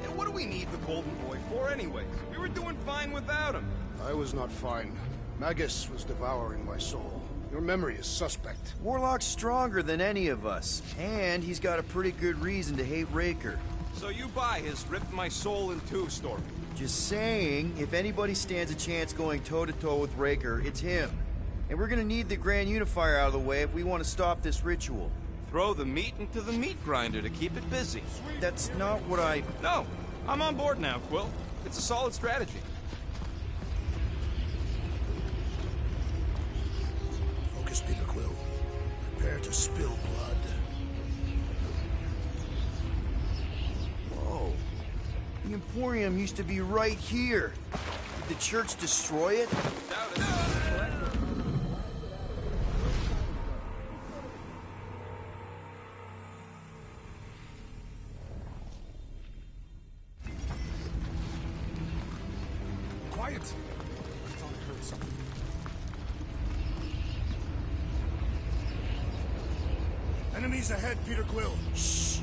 And what do we need the Golden Boy for anyways? We were doing fine without him. I was not fine. Magus was devouring my soul. Your memory is suspect. Warlock's stronger than any of us, and he's got a pretty good reason to hate Raker. So you buy his ripped my soul in two story. Just saying, if anybody stands a chance going toe-to-toe with Raker, it's him. And we're gonna need the Grand Unifier out of the way if we want to stop this ritual. Throw the meat into the meat grinder to keep it busy. That's not what I... No, I'm on board now, Quill. It's a solid strategy. Focus, Peter Quill. Prepare to spill blood. Whoa. The Emporium used to be right here. Did the church destroy it? Doubt it. Quiet! I thought I heard something. Enemies ahead, Peter Quill. Shh.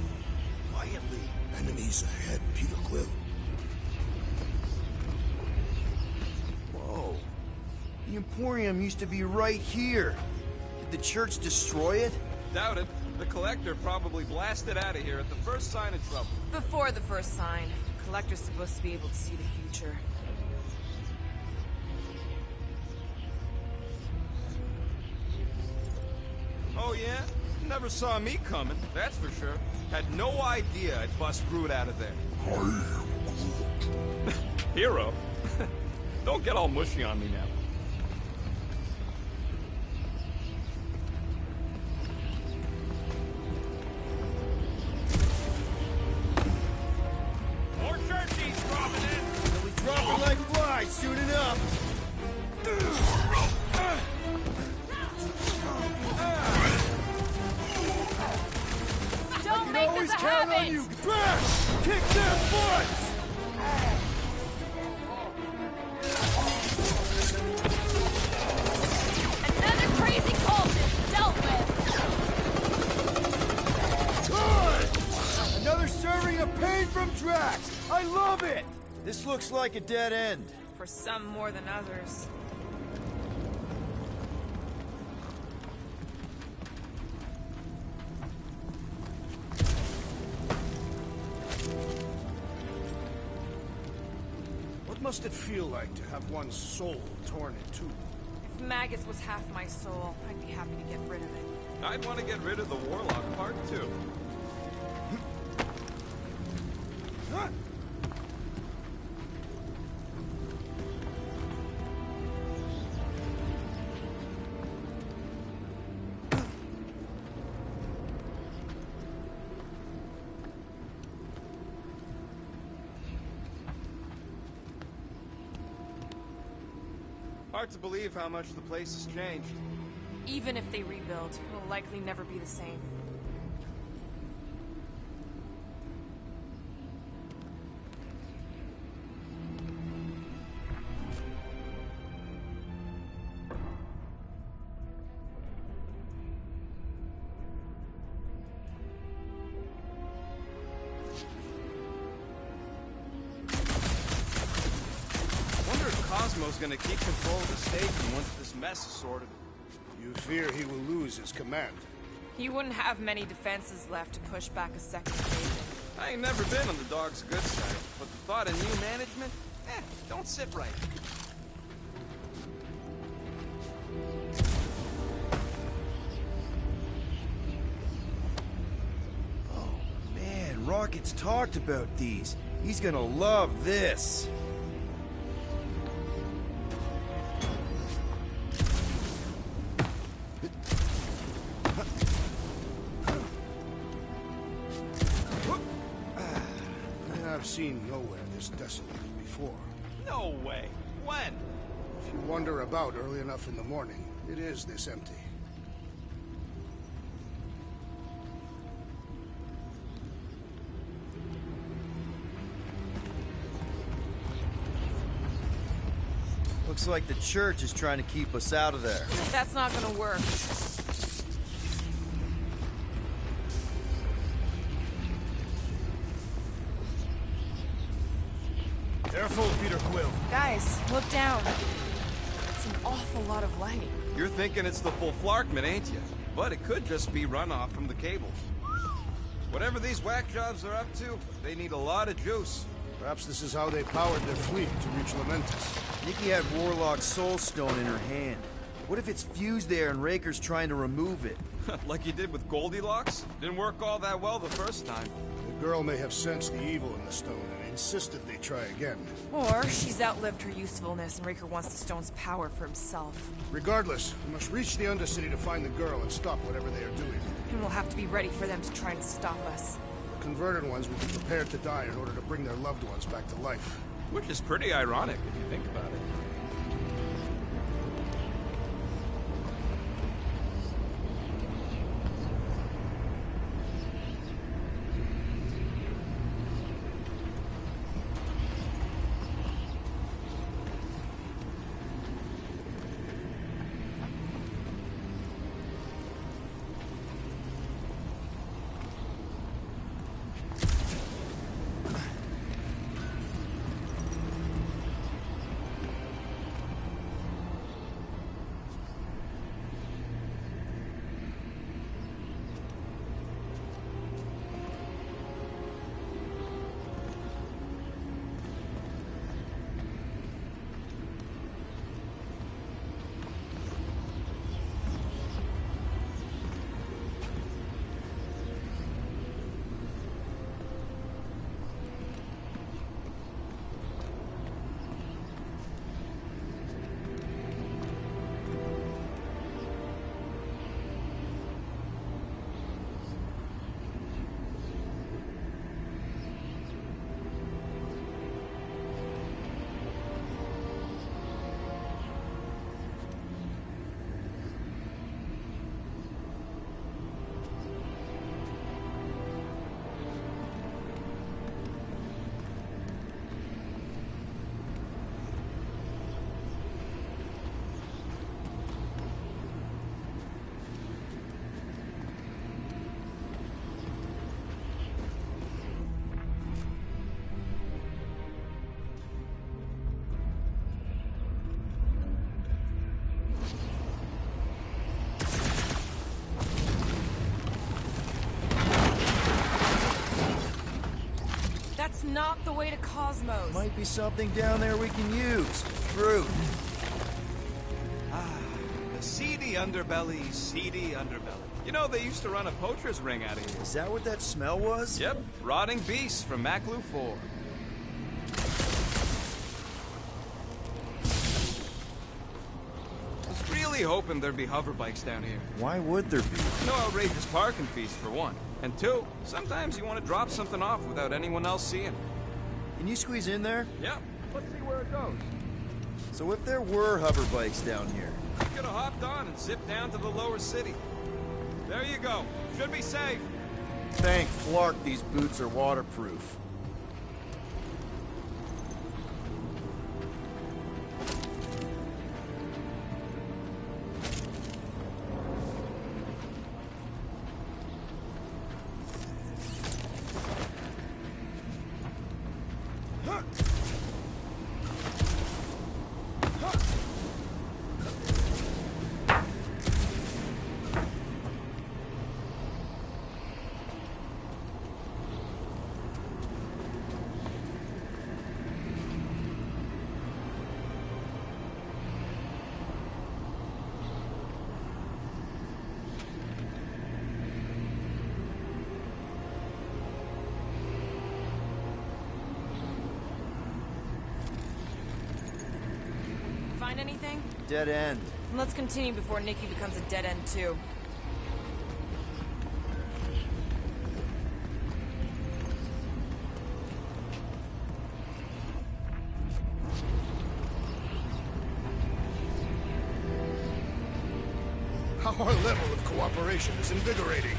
Quietly. Enemies ahead, Peter Quill. Whoa. The Emporium used to be right here. Did the church destroy it? Doubt it. The Collector probably blasted out of here at the first sign of trouble. Before the first sign. Collector's supposed to be able to see the future. Oh yeah? Never saw me coming, that's for sure. Had no idea I'd bust Groot out of there. Hero? Don't get all mushy on me now. More churchies dropping in! They'll be dropping like flies soon enough. Don't make Always this a count habit! on you. Crash! Kick their butts! Another crazy cultist dealt with! Good! Another serving of pain from Drax! I love it! This looks like a dead end. For some more than others. What must it feel like to have one's soul torn in two? If Magus was half my soul, I'd be happy to get rid of it. I'd want to get rid of the Warlock part too. Hard to believe how much the place has changed. Even if they rebuild, it'll likely never be the same. Cosmo's gonna keep control of the station once this mess is sorted. You fear he will lose his command? He wouldn't have many defenses left to push back a second invasion. I ain't never been on the dog's good side, but the thought of new management, don't sit right. Oh man, Rocket's talked about these. He's gonna love this. I've seen nowhere this desolated before. No way. When? If you wander about early enough in the morning, it is this empty. Looks like the church is trying to keep us out of there. That's not gonna work. Careful, Peter Quill. Guys, look down. It's an awful lot of light. You're thinking it's the full Flarkman, ain't you? But it could just be runoff from the cables. Whatever these whack jobs are up to, they need a lot of juice. Perhaps this is how they powered their fleet to reach Lamentus. Nikki had Warlock's soul stone in her hand. What if it's fused there and Raker's trying to remove it? Like he did with Goldilocks? Didn't work all that well the first time. The girl may have sensed the evil in the stone and insisted they try again. Or she's outlived her usefulness and Raker wants the stone's power for himself. Regardless, we must reach the Undercity to find the girl and stop whatever they are doing. And we'll have to be ready for them to try and stop us. The converted ones will be prepared to die in order to bring their loved ones back to life. Which is pretty ironic if you think about it. That's not the way to Cosmos. Might be something down there we can use. Fruit. Ah, the seedy underbelly, seedy underbelly. You know, they used to run a poacher's ring out of here. Is that what that smell was? Yep, rotting beasts from Maclu 4. I was really hoping there'd be hover bikes down here. Why would there be? No outrageous parking fees, for one. And two, sometimes you want to drop something off without anyone else seeing. Can you squeeze in there? Yep. Let's see where it goes. So if there were hover bikes down here... You could have hopped on and zipped down to the lower city. There you go. Should be safe. Thank Flark these boots are waterproof. Find anything? Dead end. Let's continue before Nikki becomes a dead end too. Our level of cooperation is invigorating.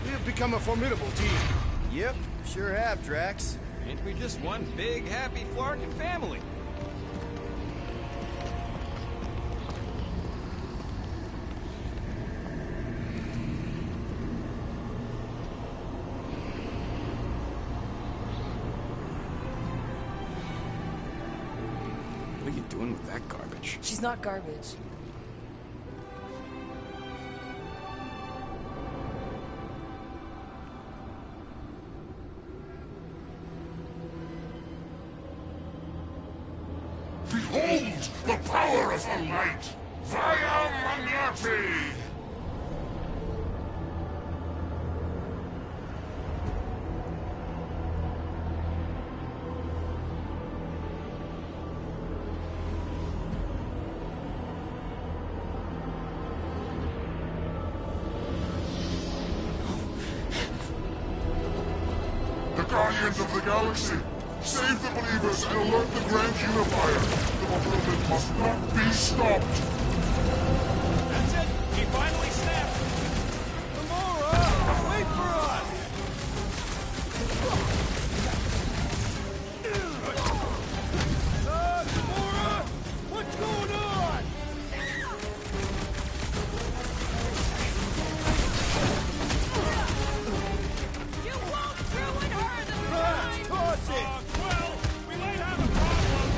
We have become a formidable team. Yep, sure have, Drax. Ain't we just one big, happy Flarkin family? What are you doing with that garbage? She's not garbage. Behold the power of the light! Via Magnati! The Guardians of the Galaxy! Save the believers and alert the Grand Unifier! The movement must not be stopped! That's it! He finally snapped! Gamora! Wait for us! Gamora! What's going on? You won't ruin her this time! Toss it! Well, we might have a problem.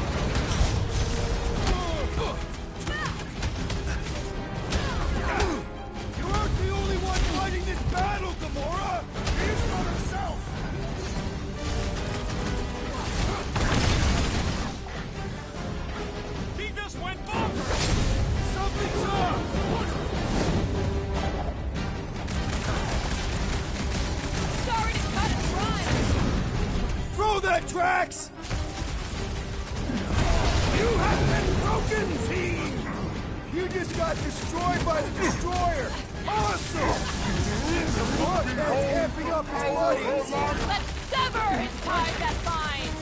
You aren't the only one fighting this battle, Gamora! She's not herself! He just went bonkers! Something's up! Sorry to cut it rhyme! Throw that, Drax! You have been broken, team! You just got destroyed by the Destroyer! Awesome! The Bloodhead's amping up his buddies! Let's sever his ties that bind!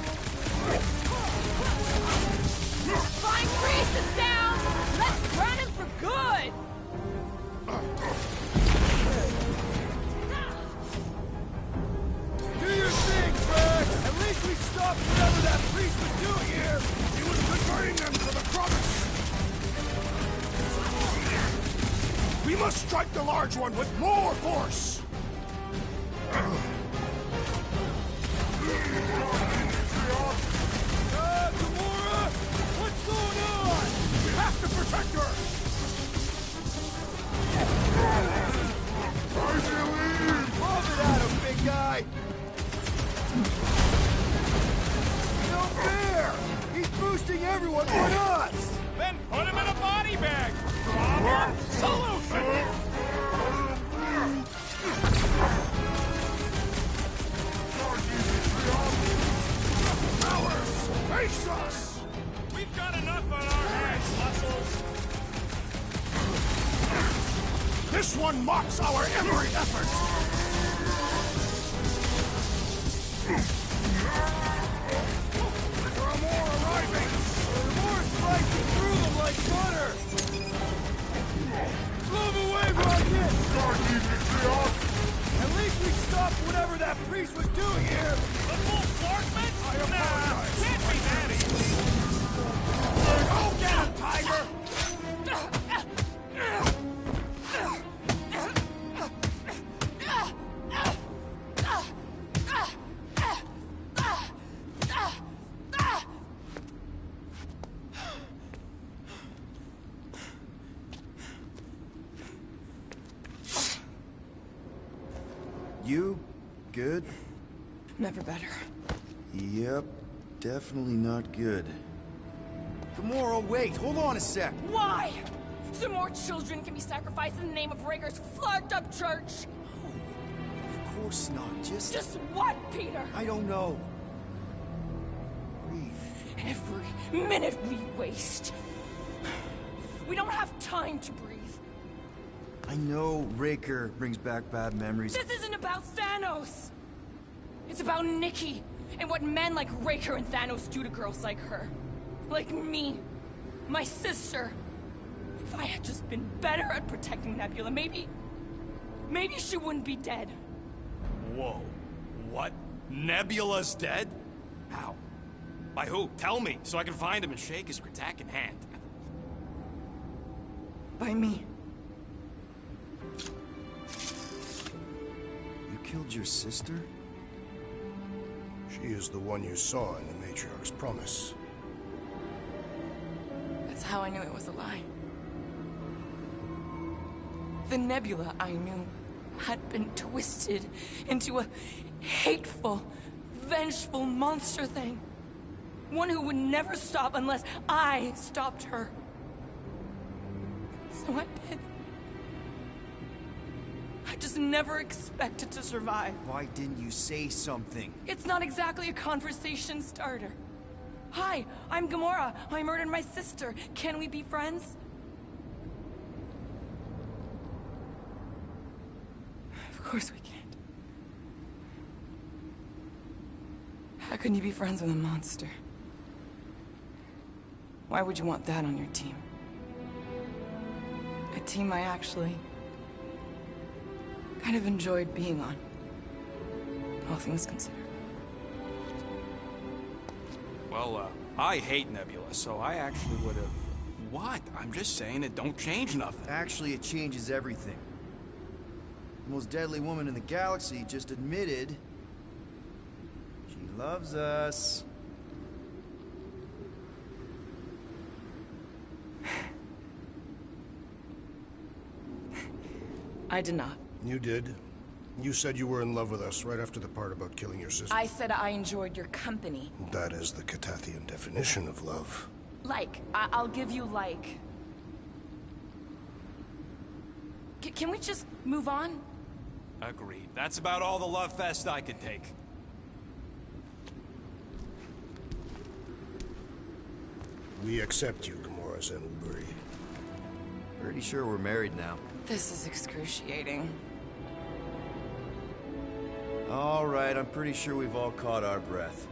Flying Priest is down! Let's crown him for good! Do your thing, Drax! At least we stopped whatever that priest was doing here! He was converting them to the promise. We must strike the large one with more force! Gamora! What's going on? We have to protect her! Love it at him, big guy! No fair! He's boosting everyone but us! Then put him in a body bag! Problem solution! Powers, face us! We've got enough on our hands, muscles! This one mocks our every effort! There are more arriving! More strikes You? Good? Never better. Yep, definitely not good. Gamora, wait, hold on a sec. Why? So more children can be sacrificed in the name of Raker's flagged-up church? Of course not, Just what, Peter? I don't know. Breathe. Every minute we waste. We don't have time to breathe. I know Raker brings back bad memories. This isn't about Thanos. It's about Nikki and what men like Raker and Thanos do to girls like her. Like me. My sister. If I had just been better at protecting Nebula, maybe she wouldn't be dead. Whoa. What? Nebula's dead? How? By who? Tell me, so I can find him and shake his Kratak in hand. By me. You killed your sister? She is the one you saw in the Matriarch's promise. That's how I knew it was a lie. The Nebula I knew had been twisted into a hateful, vengeful monster thing. One who would never stop unless I stopped her. So I did. I just never expected to survive. Why didn't you say something? It's not exactly a conversation starter. Hi, I'm Gamora. I murdered my sister. Can we be friends? Of course we can't. How can you be friends with a monster? Why would you want that on your team? A team I actually kind of enjoyed being on, all things considered. Well, I hate Nebula, so I actually would have... What? I'm just saying it don't change nothing. Actually, it changes everything. The most deadly woman in the galaxy just admitted she loves us. I did not. You did. You said you were in love with us right after the part about killing your sister. I said I enjoyed your company. That is the Catathian definition of love. Like. I'll give you like. Can we just move on? Agreed. That's about all the love fest I could take. We accept you, Gamora Zenuburi. Pretty sure we're married now. This is excruciating. All right, I'm pretty sure we've all caught our breath.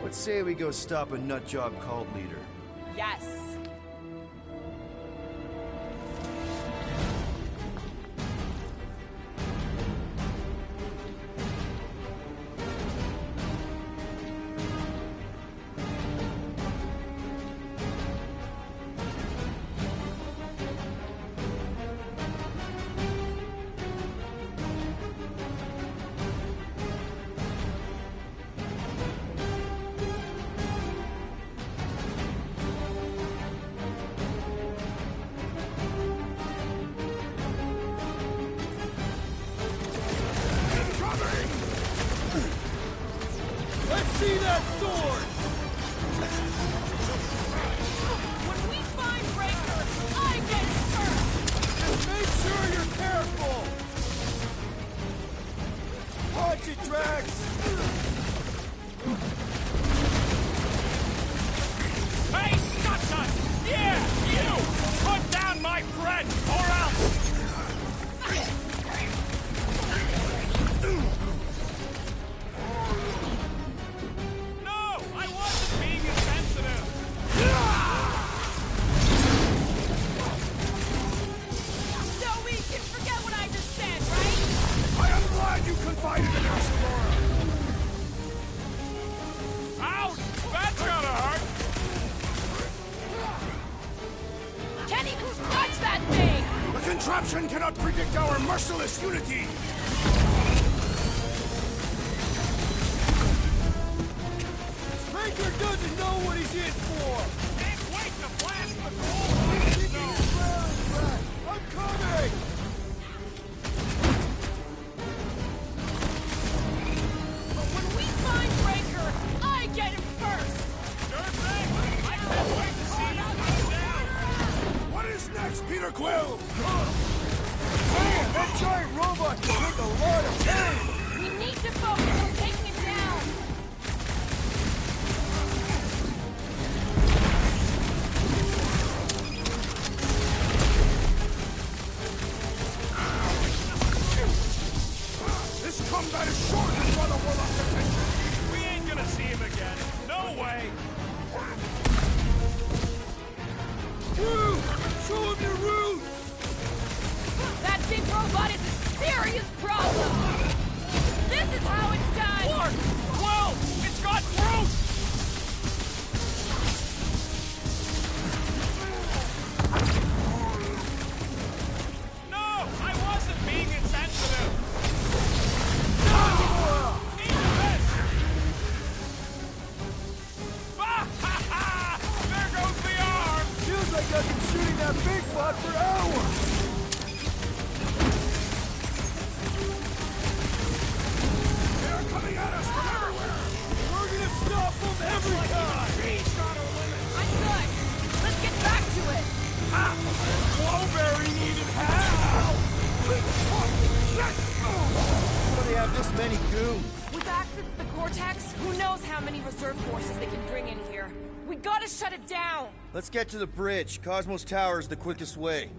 Let's say we go stop a nutjob cult leader. Yes. See that sword! When we find Raker, I get it first! Just make sure you're careful! Watch it, Drax! Hey, Scotson! Yeah, you! Put down my friend, or else! You confided in us, Laura! Ouch! That's gotta hurt! Can't even scratch that thing! The contraption cannot predict our merciless unity! Raker doesn't know what he's in for! Can't wait to blast the gold! I'm coming! I've been shooting that big bot for hours! They're coming at us from everywhere! We're gonna stop them every time! I'm good. Let's get back to it. Blowberry needed help! How do they have this many goons? With access to the Cortex, who knows how many reserve forces they can bring in here. We gotta shut it down! Let's get to the bridge. Cosmos Tower is the quickest way.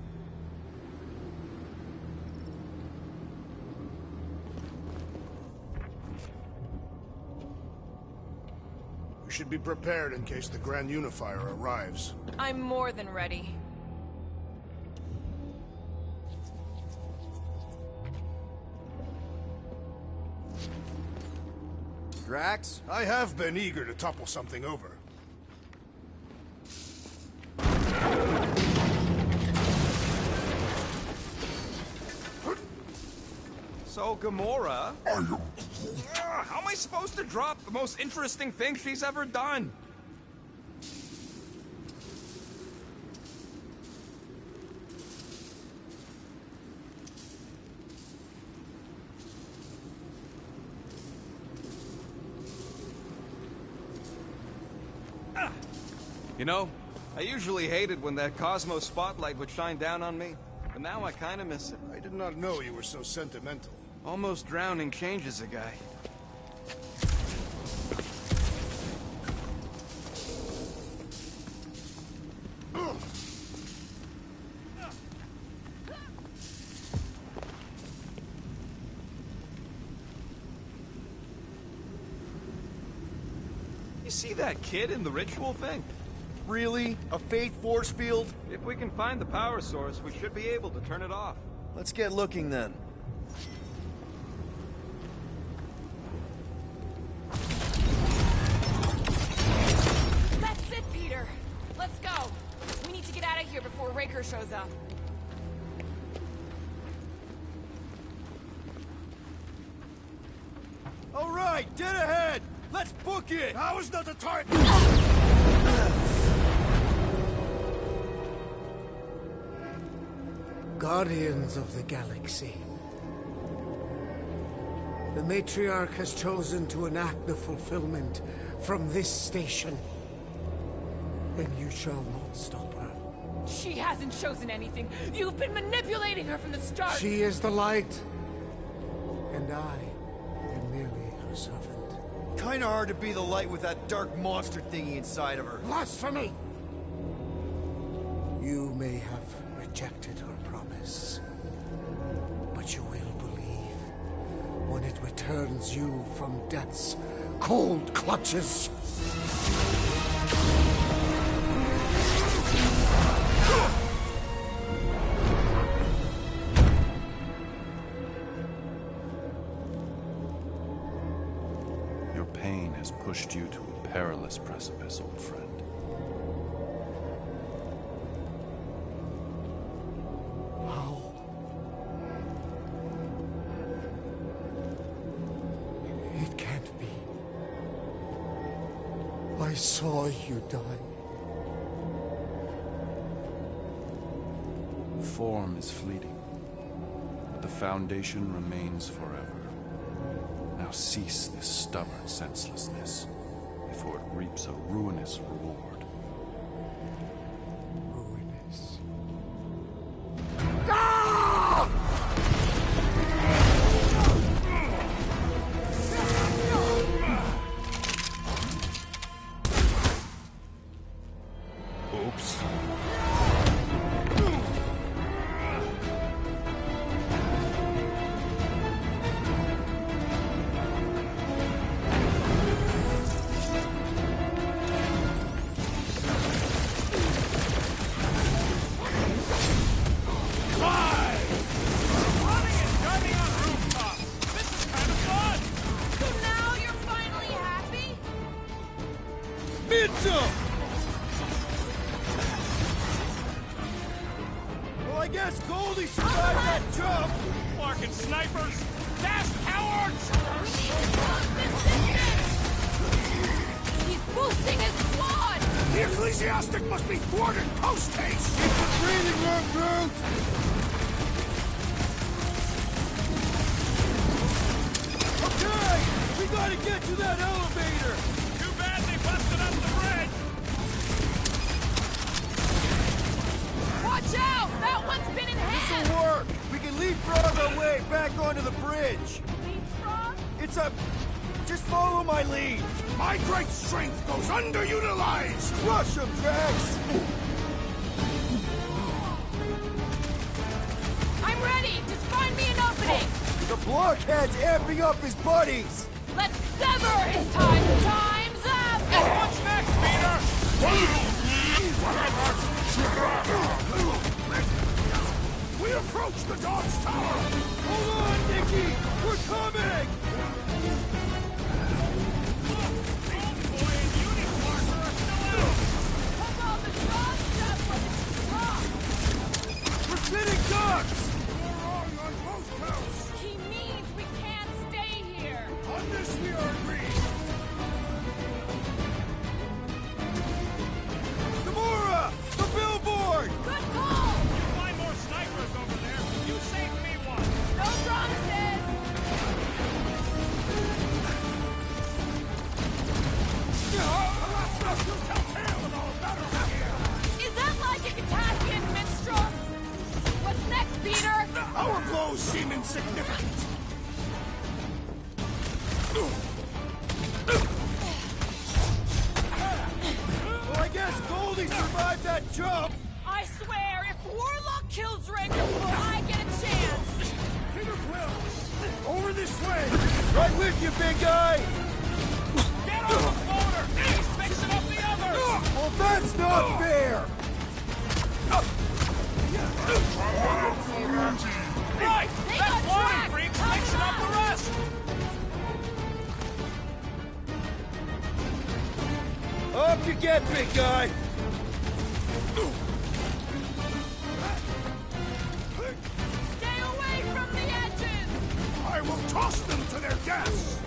We should be prepared in case the Grand Unifier arrives. I'm more than ready. Drax? I have been eager to topple something over. So, Gamora... how am I supposed to drop the most interesting thing she's ever done? You know, I usually hated when that Cosmos spotlight would shine down on me, but now I kinda miss it. I did not know you were so sentimental. Almost drowning changes a guy. You see that kid in the ritual thing? Really? A faith force field? If we can find the power source, we should be able to turn it off. Let's get looking then. That's it, Peter! Let's go! We need to get out of here before Raker shows up. All right, dead ahead! Let's book it! Now is not the time! Guardians of the Galaxy. The Matriarch has chosen to enact the fulfillment from this station. And you shall not stop her. She hasn't chosen anything. You've been manipulating her from the start. She is the light. And I am merely her servant. Kinda hard to be the light with that dark monster thingy inside of her. Blasphemy! You may have rejected her promise, but you will believe when it returns you from death's cold clutches. Your pain has pushed you to a perilous precipice, old friend. It can't be. I saw you die. Form is fleeting, but the foundation remains forever. Now cease this stubborn senselessness, before it reaps a ruinous reward. Ruinous. Oops. Well, I guess Goldie survived that jump! Larkin snipers! Dash cowards! He's boosting his squad! The ecclesiastic must be thwarted post-haste! Keep the breathing room, Groot! Okay! We gotta get to that elevator! Too bad they busted up the bridge! Watch out! That one's been enhanced! This'll work! We can leapfrog our way back onto the bridge! Leapfrog? It's a... Just follow my lead! My great strength goes underutilized! Crush him, Drax! I'm ready! Just find me an opening! The blockhead's amping up his buddies! Let's sever his ties! Time's up! What's next, Peter? We approach the dog's tower! Hold on, Nicky! We're coming! We're fitting ducks! You're wrong on both counts! He means we can't stay here! On this we are agreed! Gamora! The billboard! Good call! You find more snipers over there. You saved me one. No promises! Is that like a Katakian minstrel? What's next, Peter? Our blows seem insignificant. Well, I guess Goldie survived that jump! I swear, if Warlock kills Ravenfoot, I get a chance! Peter Quill! Over this way! Right with you, big guy! Get on the floater! He's fixing up the others! Well, that's not fair! Right! They That got flying tracked! freak's Help fixing them up the out! rest! Up you get, big guy! Stay away from the edges! I will toss them to their deaths!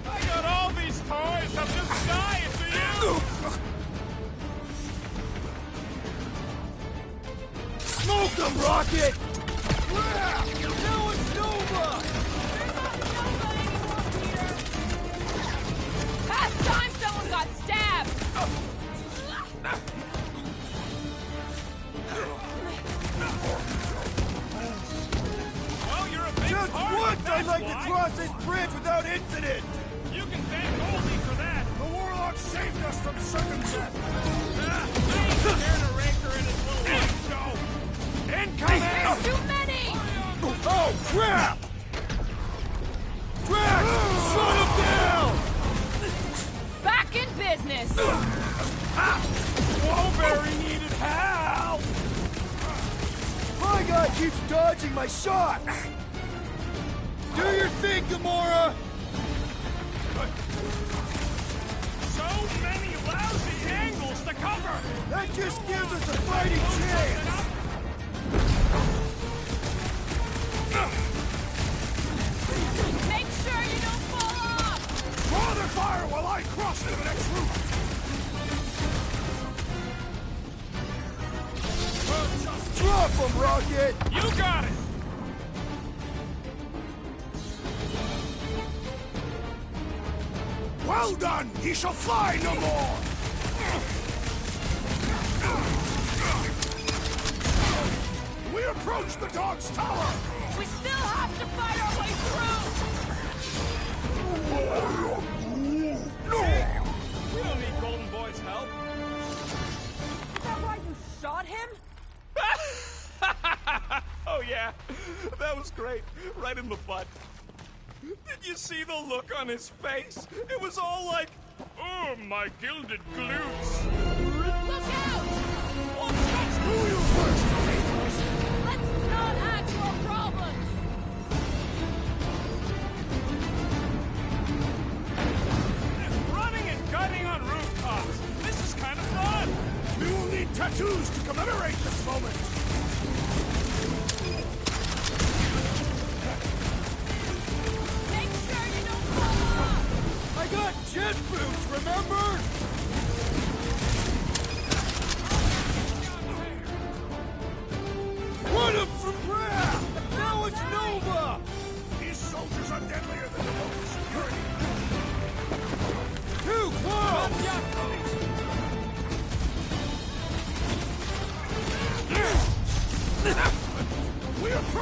I got all these toys. I'm just dying for you. Smoke them, Rocket! Now it's Nova! Past time someone got stabbed! Well, you're a big Just part once of it, I'd that's like why. to cross this bridge without incident! You can thank Goldie for that. The Warlock saved us from certain death! I ain't scared of Raker and his little white show. Incoming! There's too many! Oh, crap! Drax! Shut him down! Back in business! Wowberry needed help! My guy keeps dodging my shot! Do your thing, Gamora! So many lousy angles to cover! That just gives us a fighting chance! Make sure you don't fall off! Draw their fire while I cross to the next route! Drop him, Rocket! You got it! Well done! Ye shall fly no more! We approach the dog's tower! We still have to fight our way through! We don't need Golden Boy's help. Is that why you shot him? Oh yeah, that was great. Right in the butt. Did you see the look on his face? It was all like, oh, my gilded glutes. Look out! Do you first, faithfuls! Let's not add to our problems! Running and gunning on rooftops. This is kind of fun. We will need tattoos to commemorate this moment! Make sure you don't fall off! I got jet boots, remember?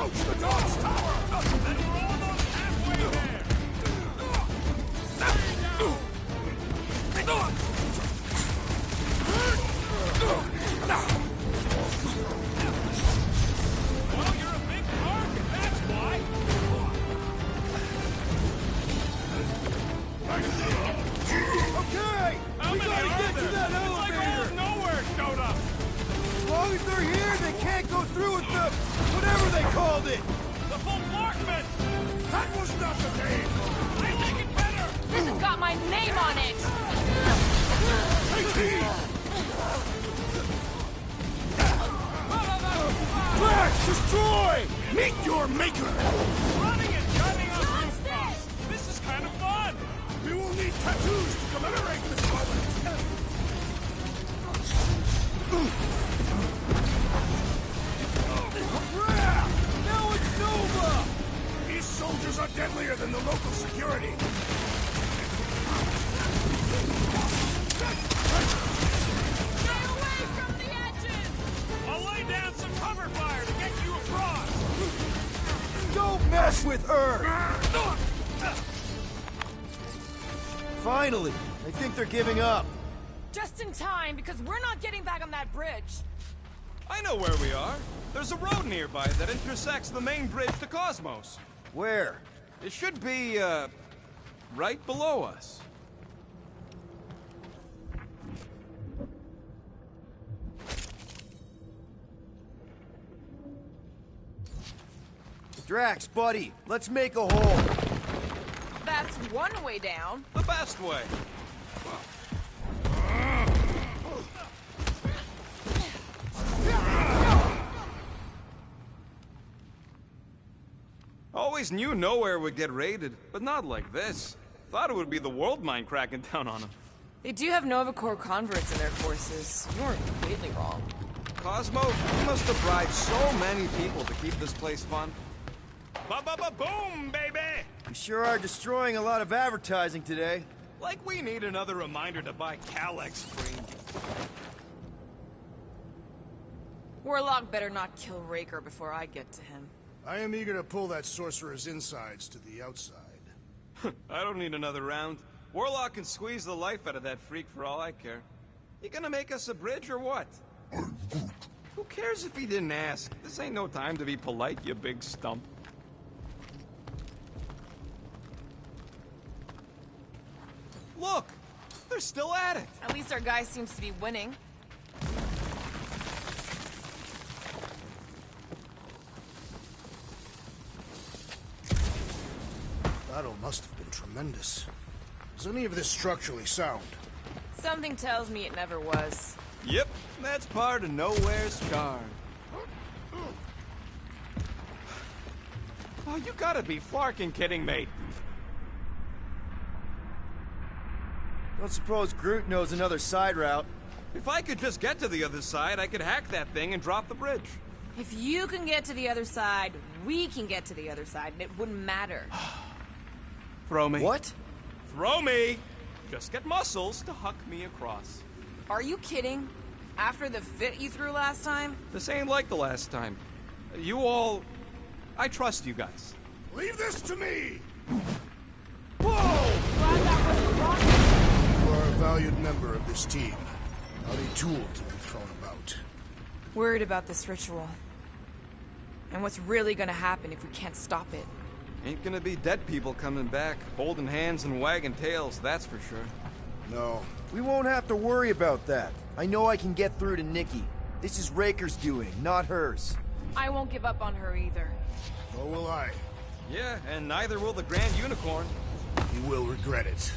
Approach the dog's tower! And we're almost halfway there! Well, you're a big target, that's why! Okay! How We many gotta are get there? to that It's like all elevator! of nowhere showed up! As long as they're here, they can't go through with the... whatever they called it! The full Flarkman! That was not the name! I think it better! This has got my name on it! Take heed! Drax, destroy! Meet your maker! Running and gunning on rooftops! This is kind of fun! We will need tattoos to commemorate this moment! Crap! Now it's Nova! These soldiers are deadlier than the local security! Stay away from the edges! I'll lay down some cover fire to get you across! Don't mess with her! Finally! I think they're giving up. Just in time, because we're not getting back on that bridge. I know where we are. There's a road nearby that intersects the main bridge to Cosmos. Where? It should be, right below us. Drax, buddy, let's make a hole. That's one way down. The best way. Always knew nowhere would get raided, but not like this. Thought it would be the world mine cracking down on them. They do have Nova Corps converts in their forces. You weren't completely wrong. Cosmo, you must have bribed so many people to keep this place fun. Ba-ba-ba-boom, baby! We sure are destroying a lot of advertising today. Like we need another reminder to buy Calyx free. Warlock better not kill Raker before I get to him. I am eager to pull that sorcerer's insides to the outside. I don't need another round. Warlock can squeeze the life out of that freak for all I care. You gonna make us a bridge or what? Who cares if he didn't ask? This ain't no time to be polite, you big stump. Look! They're still at it! At least our guy seems to be winning. Battle must have been tremendous. Is any of this structurally sound? Something tells me it never was. Yep, that's part of Nowhere's charm. Oh, you gotta be flarking kidding me. Don't suppose Groot knows another side route. If I could just get to the other side, I could hack that thing and drop the bridge. If you can get to the other side, we can get to the other side, and it wouldn't matter. Throw me. What? Throw me! Just get muscles to huck me across. Are you kidding? After the fit you threw last time? This ain't like the last time. You all... I trust you guys. Leave this to me! Whoa! Glad that wasn't wrong. You are a valued member of this team. Not a tool to be thrown about. Worried about this ritual. And what's really gonna happen if we can't stop it. Ain't gonna be dead people coming back, holding hands and wagging tails, that's for sure. No. We won't have to worry about that. I know I can get through to Nikki. This is Raker's doing, not hers. I won't give up on her either. Nor will I. Yeah, and neither will the Grand Unicorn. He will regret it.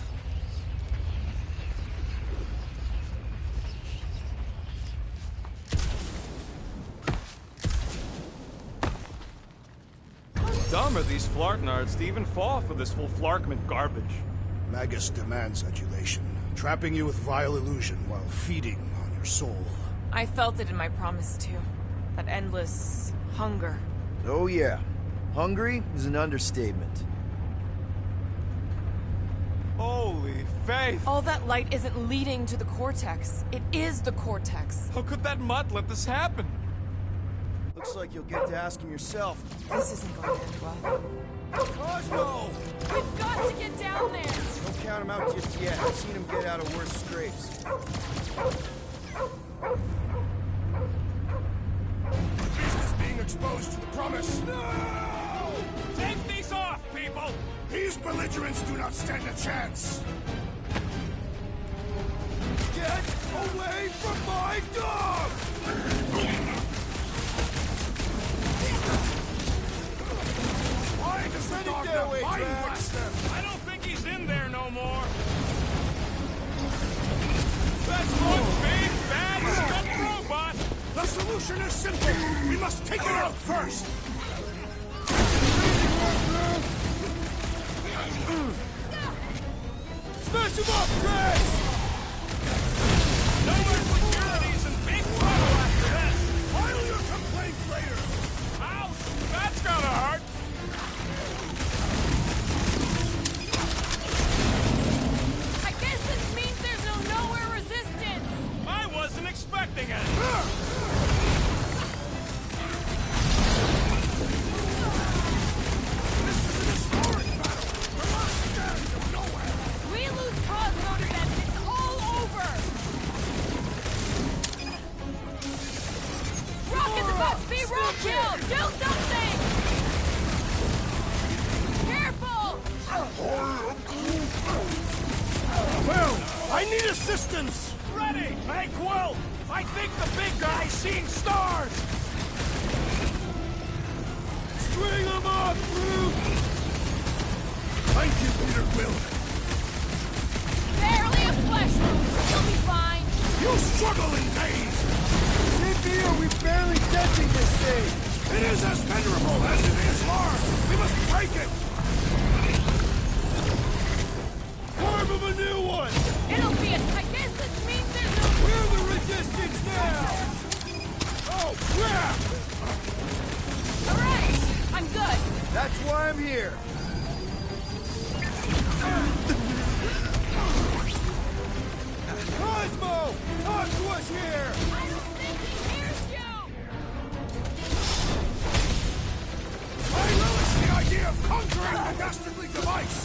Dumb are these Flarknards to even fall for this full Flarkman garbage. Magus demands adulation, trapping you with vile illusion while feeding on your soul. I felt it in my promise too. That endless hunger. Oh yeah. Hungry is an understatement. Holy faith! All that light isn't leading to the Cortex. It is the Cortex. How could that mutt let this happen? Looks like you'll get to ask him yourself. This isn't going to end well. Cosmo! We've got to get down there! Don't count him out just yet. I've seen him get out of worse scrapes. Beast is being exposed to the promise. No! Take these off, people! These belligerents do not stand a chance. Get away from my dog! Why does the dog not mind Blaster? I don't think he's in there no more. That's one big, bad, stuck robot! The solution is simple. We must take it out first. Smash him up, Chris! No more securities and big trouble after this! File your complaint later! Ouch! That's gotta hurt! I guess this means there's no nowhere resistance! I wasn't expecting it! This is an historic battle! The last stand of nowhere! We lose Cosmo to them and it's all over! Rocket's about to be roadkill! Do something! Careful! Well, I need assistance! Ready! Hey, Quill! I think the big guy's seeing stars! String him up, Groot! Thank you, Peter Quill. Barely a flesh wound! You'll be fine! You struggle in days! CPU, we're barely denting this thing! It is as venerable as it is large! We must break it! Form of a new one! It'll be I guess this means there's no... We're the resistance now! Oh, crap! Alright! I'm good! That's why I'm here! Cosmo! Talk to us here! I don't think he hears you! I relish the idea of conquering the dastardly device!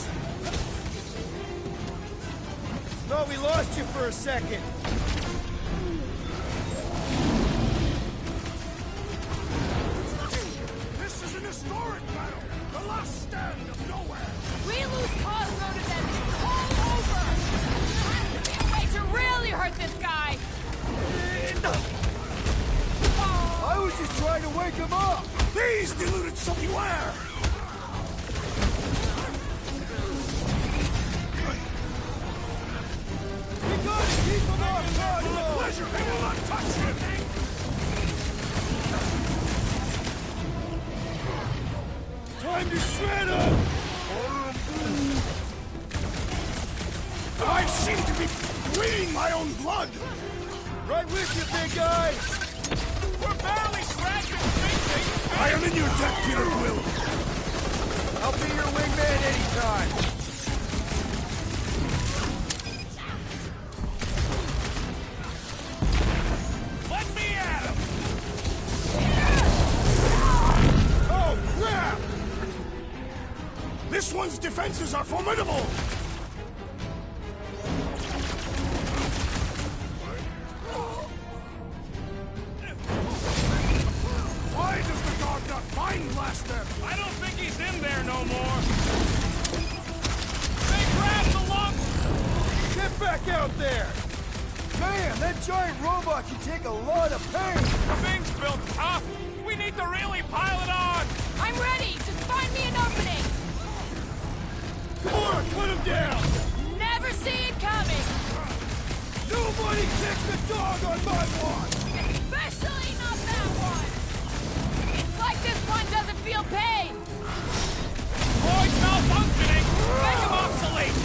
Thought we lost you for a second. This is an historic battle! The last stand of nowhere! We lose Cosmo to them, it's all over! There has to be a way to really hurt this guy! I was just trying to wake him up! These deluded somewhere! We gotta keep him off, Cosmo! Pleasure, they will not touch him! Time to shred him! I seem to be bleeding my own blood! Right with you, big guy! We're barely scratching the I am in your debt, Peter Quill! I'll be your wingman anytime! Let me at him! Oh, crap! This one's defenses are formidable! Why does the dog not mind Blaster? I don't think he's in there no more! They grabbed the lump! Get back out there! Man, that giant robot can take a lot of pain! The thing's built tough! We need to really pile it on! I'm ready! Just find me an opening! Come on, put him down! Never see it coming! Nobody kicks the dog on my watch! Especially not that one! It's like this one doesn't feel pain! Droid's malfunctioning! Make him obsolete!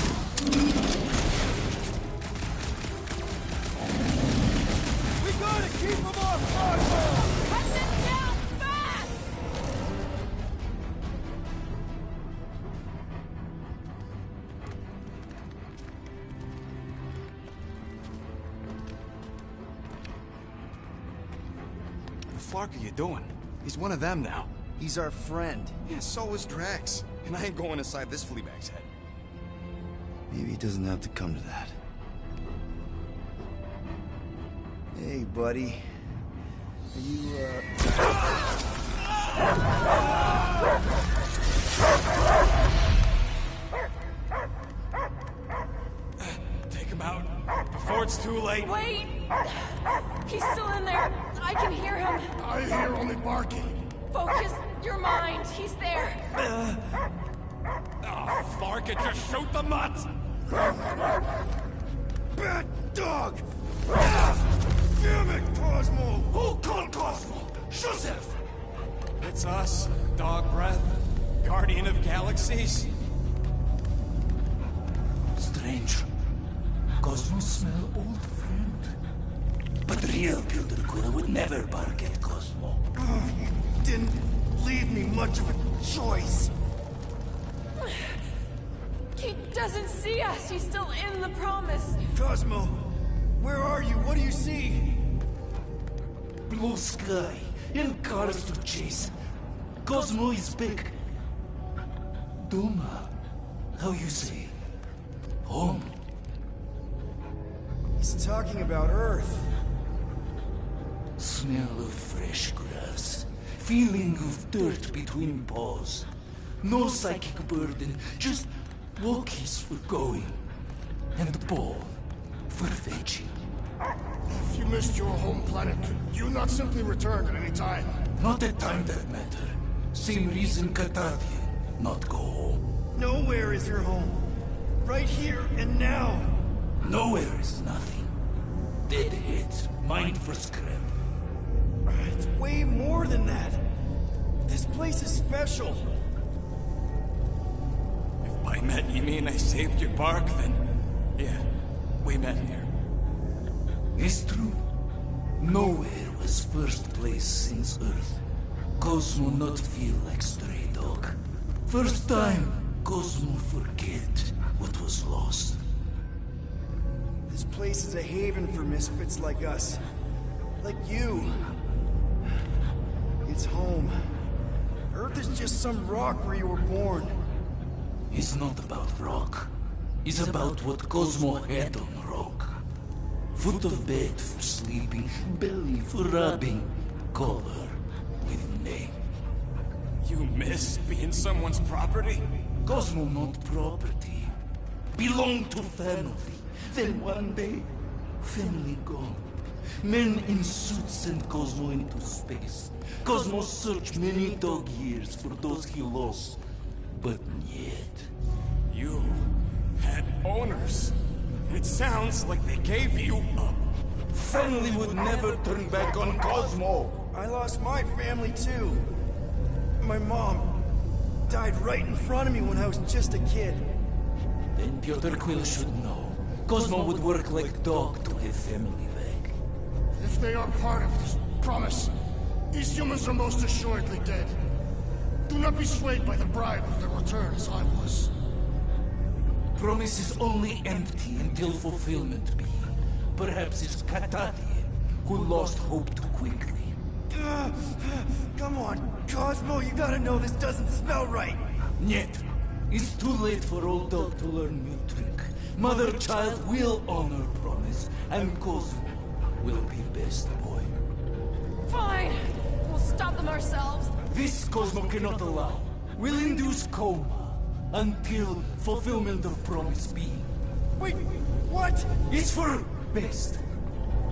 We gotta keep him off Cosmo! Cut this down fast! What the fuck are you doing? He's one of them now. He's our friend. Yeah, so is Drax. And I ain't going inside this fleabag's head. Maybe it doesn't have to come to that. Hey, buddy. Are you, Take him out before it's too late. Wait! He's still in there. I can hear him. I hear only barking. Focus your mind. He's there. Oh, Flark, it just shoot the mutt! bad dog! Damn it, Cosmo! Who called Cosmo? Joseph! It's us, Dog Breath, Guardian of Galaxies. Strange. Cosmo smell old friend. But real Peter Quill would never bark at Cosmo. You didn't leave me much of a choice. He doesn't see us. He's still in the promise. Cosmo, where are you? What do you see? Blue sky and cars to chase. Cosmo is back. Doma. How you say? Home. He's talking about Earth. Smell of fresh grass. Feeling of dirt between paws. No psychic burden, just walkies for going. And the ball for fetching. If you missed your home planet, could you not simply return at any time? Not at time that matter. Same reason Katathi not go home. Nowhere is your home. Right here and now. Nowhere is nothing. Dead hit, mind for scrap. It's way more than that. This place is special. If by met you mean I saved your bark, then yeah, we met here. It's true. Nowhere was first place since Earth. Cosmo not feel like stray dog. First time, Cosmo forget what was lost. This place is a haven for misfits like us. Like you. It's home. Earth is just some rock where you were born. It's not about rock. It's about what Cosmo had on rock. Foot of bed for sleeping, belly for rubbing, color with name. You miss being someone's property? Cosmo not property. Belong to family. Then one day, family gone. Men in suits send Cosmo into space. Cosmo searched many dog years for those he lost. But yet... You had owners. It sounds like they gave you up. Family would never turn back on Cosmo. I lost my family too. My mom died right in front of me when I was just a kid. Then Piotr Quill should know. Cosmo would work like dog to have family back. If they are part of this promise, these humans are most assuredly dead. Do not be swayed by the bribe of their return as I was. Promise is only empty until fulfillment be. Perhaps it's Katathi who lost hope too quickly. Come on, Cosmo, you gotta know this doesn't smell right. Yet, it's too late for old dog to learn new trick. Mother-child will honor promise, and Cosmo will be best boy. Fine. We'll stop them ourselves. This Cosmo cannot allow. Will induce coma until fulfillment of promise be. Wait, what? It's for best.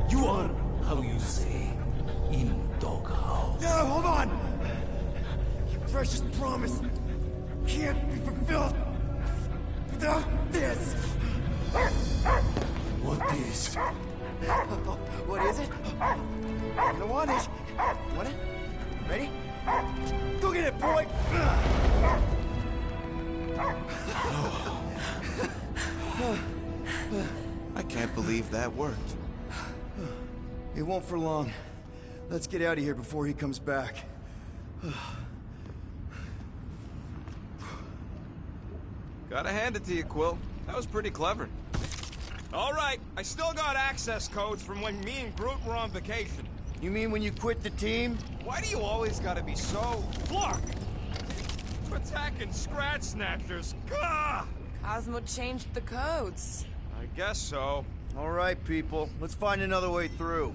You are, how you say, in doghouse. No, hold on! Your precious promise can't be fulfilled without this! What is? What is it? You don't want it. You want it? Ready? Go get it, boy! I can't believe that worked. It won't for long. Let's get out of here before he comes back. Gotta hand it to you, Quill. That was pretty clever. All right, I still got access codes from when me and Groot were on vacation. You mean when you quit the team? Why do you always gotta be so... Flark! Attacking Scratch Snatchers! Gah! Cosmo changed the codes. I guess so. All right, people. Let's find another way through.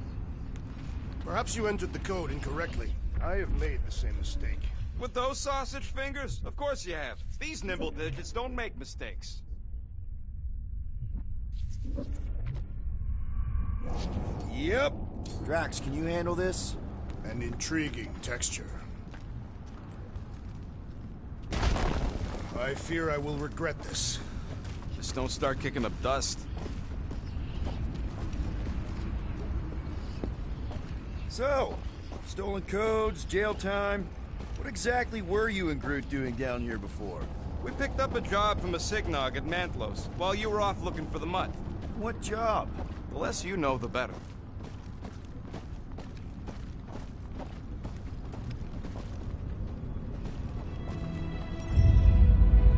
Perhaps you entered the code incorrectly. I have made the same mistake. With those sausage fingers? Of course you have. These nimble digits don't make mistakes. Yep. Drax, can you handle this? An intriguing texture. I fear I will regret this. Just don't start kicking up dust. So, stolen codes, jail time. What exactly were you and Groot doing down here before? We picked up a job from a Signog at Mantlos, while you were off looking for the mud. What job? The less you know, the better.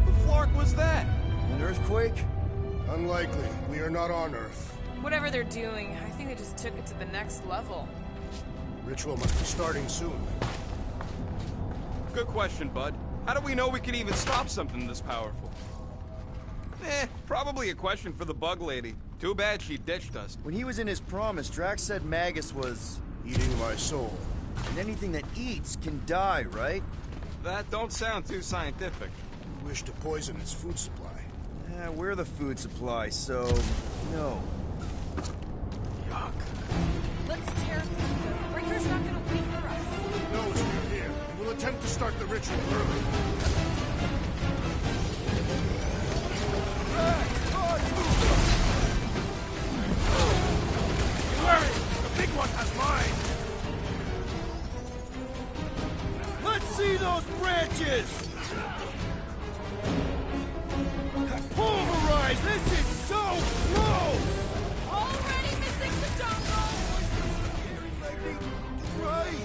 The flark was that? An earthquake? Unlikely. We are not on Earth. Whatever they're doing, I think they just took it to the next level. Ritual must be starting soon. Good question, bud. How do we know we can even stop something this powerful? Probably a question for the bug lady. Too bad she ditched us. When he was in his promise, Drax said Magus was... eating my soul. And anything that eats can die, right? That don't sound too scientific. You wish to poison its food supply. We're the food supply, so... no. Yuck. Let's tear through them. Breaker's not gonna wait for us. He knows we're here. He will attempt to start the ritual early. The big one has mine! Let's see those branches! Pulverize! This is so close! Already missing the jungle! Right!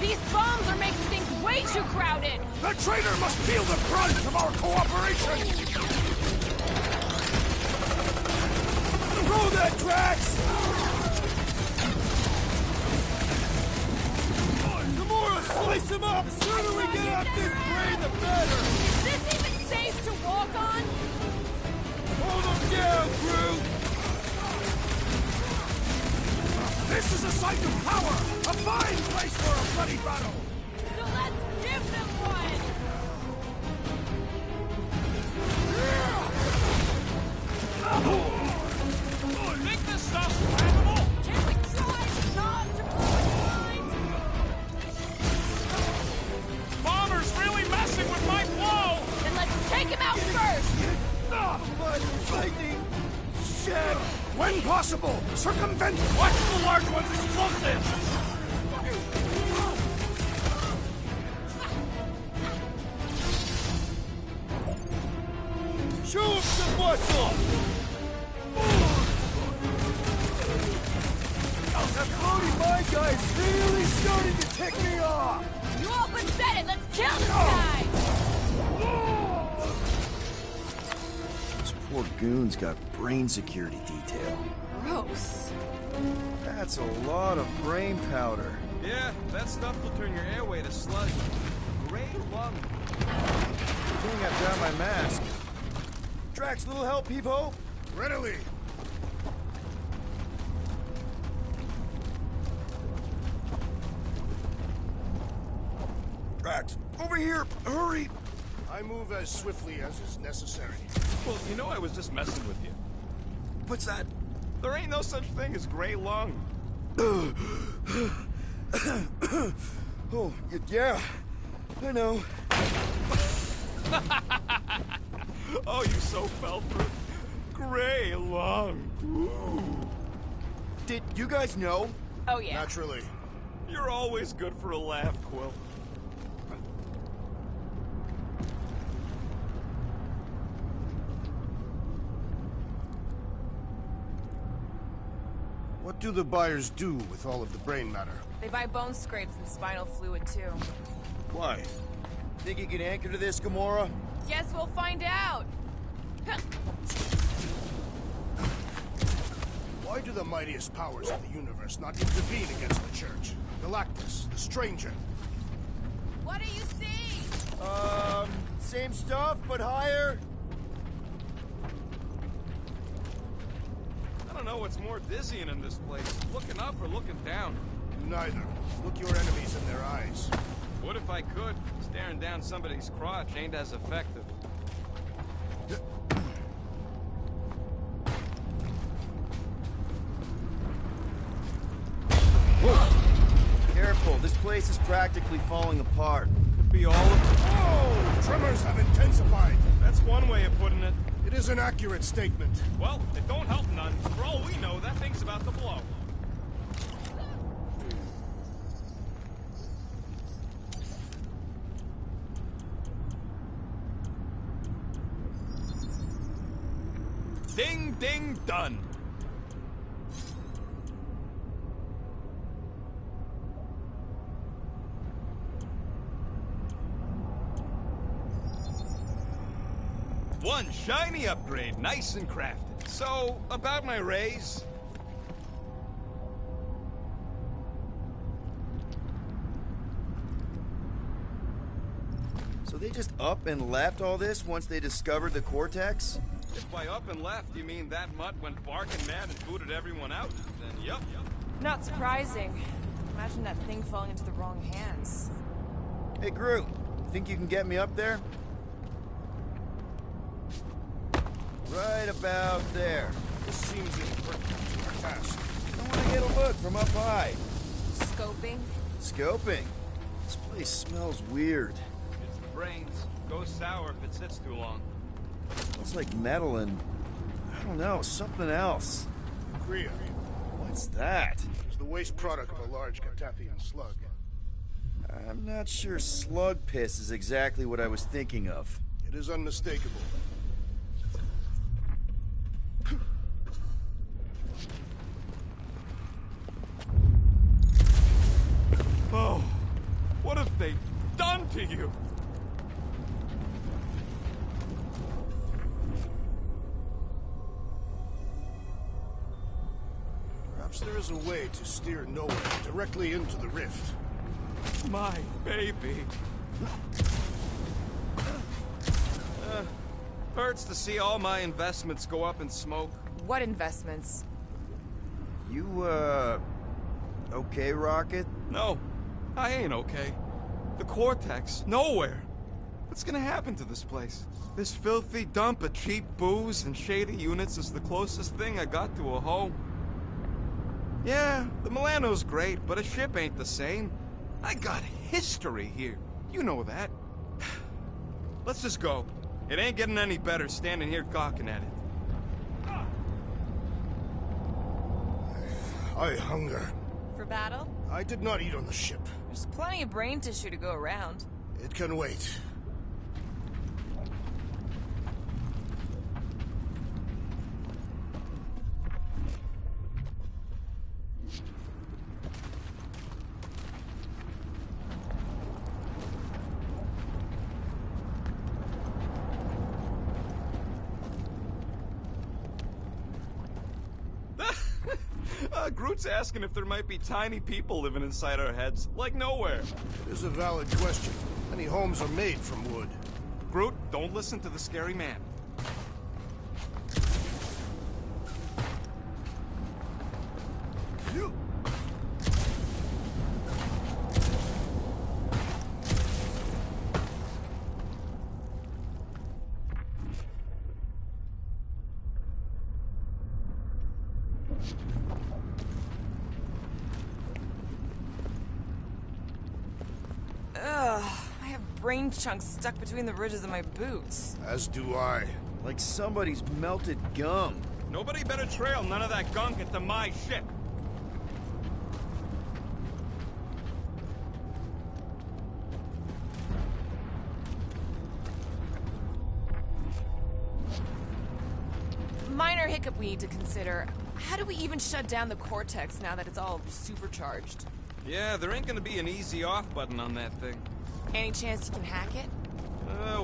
These bombs are making things way too crowded! The traitor must feel the brunt of our cooperation! Throw that, Drax! Gamora, slice him up! The sooner we get out this brain, the better! Is this even safe to walk on? Hold him down, Groot! This is a site of power! A fine place for a bloody battle! So let's give them one! Think this stuff's flammable? Can we try not to blind? Bomber's really messing with my flow! Then let's take him out first! Lightning! Shit! When possible, circumvent... Watch the large one's explosives! Show him some muscle! That floaty mind guy is really starting to tick me off! You all but said it! Let's kill this guy! This poor goon's got brain security detail. Gross. That's a lot of brain powder. Yeah, that stuff will turn your airway to sludge. Gray lung. Good thing I've got my mask. Drax, little help, Heave-Ho? Readily! Drax, over here! Hurry! I move as swiftly as is necessary. Well, you know I was just messing with you. What's that? There ain't no such thing as gray lung. Oh, yeah. I know. Oh, you so fell for it. Gray lung. Ooh. Did you guys know? Oh, yeah. Naturally. You're always good for a laugh, Quill. What do the buyers do with all of the brain matter? They buy bone scrapes and spinal fluid, too. Why? Think you can anchor to this, Gamora? Guess we'll find out. Why do the mightiest powers of the universe not intervene against the Church? Galactus, the Stranger. What do you see? Same stuff, but higher? I don't know what's more dizzying in this place, looking up or looking down. Neither. Look your enemies in their eyes. What if I could? Staring down somebody's crotch ain't as effective. Whoa! Careful, this place is practically falling apart. Could be all of it. Whoa! Tremors have intensified. That's one way of putting it. It is an accurate statement. Well, it don't help none. For all we know, that thing's about to blow. Ding, ding, done. One shiny upgrade, nice and crafted. So, about my raise. So they just up and left all this once they discovered the Cortex? If by up and left you mean that mutt went barking mad and booted everyone out, then yup. Not surprising. Imagine that thing falling into the wrong hands. Hey, Groot, think you can get me up there? Right about there. This seems impertinent to our task. I want to get a look from up high. Scoping? Scoping? This place smells weird. It's the brains. Goes sour if it sits too long. Smells like metal and, I don't know, something else. Kriya. What's that? It's the waste product of a large Catathian slug. I'm not sure slug piss is exactly what I was thinking of. It is unmistakable. Oh, what have they done to you? Perhaps there is a way to steer nowhere directly into the rift. My baby. Hurts to see all my investments go up in smoke. What investments? You, okay, Rocket? No, I ain't okay. The Cortex, nowhere. What's gonna happen to this place? This filthy dump of cheap booze and shady units is the closest thing I got to a home. Yeah, the Milano's great, but a ship ain't the same. I got history here. You know that. Let's just go. It ain't getting any better standing here gawking at it. I hunger. For battle? I did not eat on the ship. There's plenty of brain tissue to go around. It can wait. Groot's asking if there might be tiny people living inside our heads, like nowhere. It is a valid question. Many homes are made from wood. Groot, don't listen to the scary man. You. Ugh, I have brain chunks stuck between the ridges of my boots. As do I. Like somebody's melted gum. Nobody better trail none of that gunk into my ship. Minor hiccup we need to consider. How do we even shut down the Cortex now that it's all supercharged? Yeah, there ain't gonna be an easy off button on that thing. Any chance you can hack it?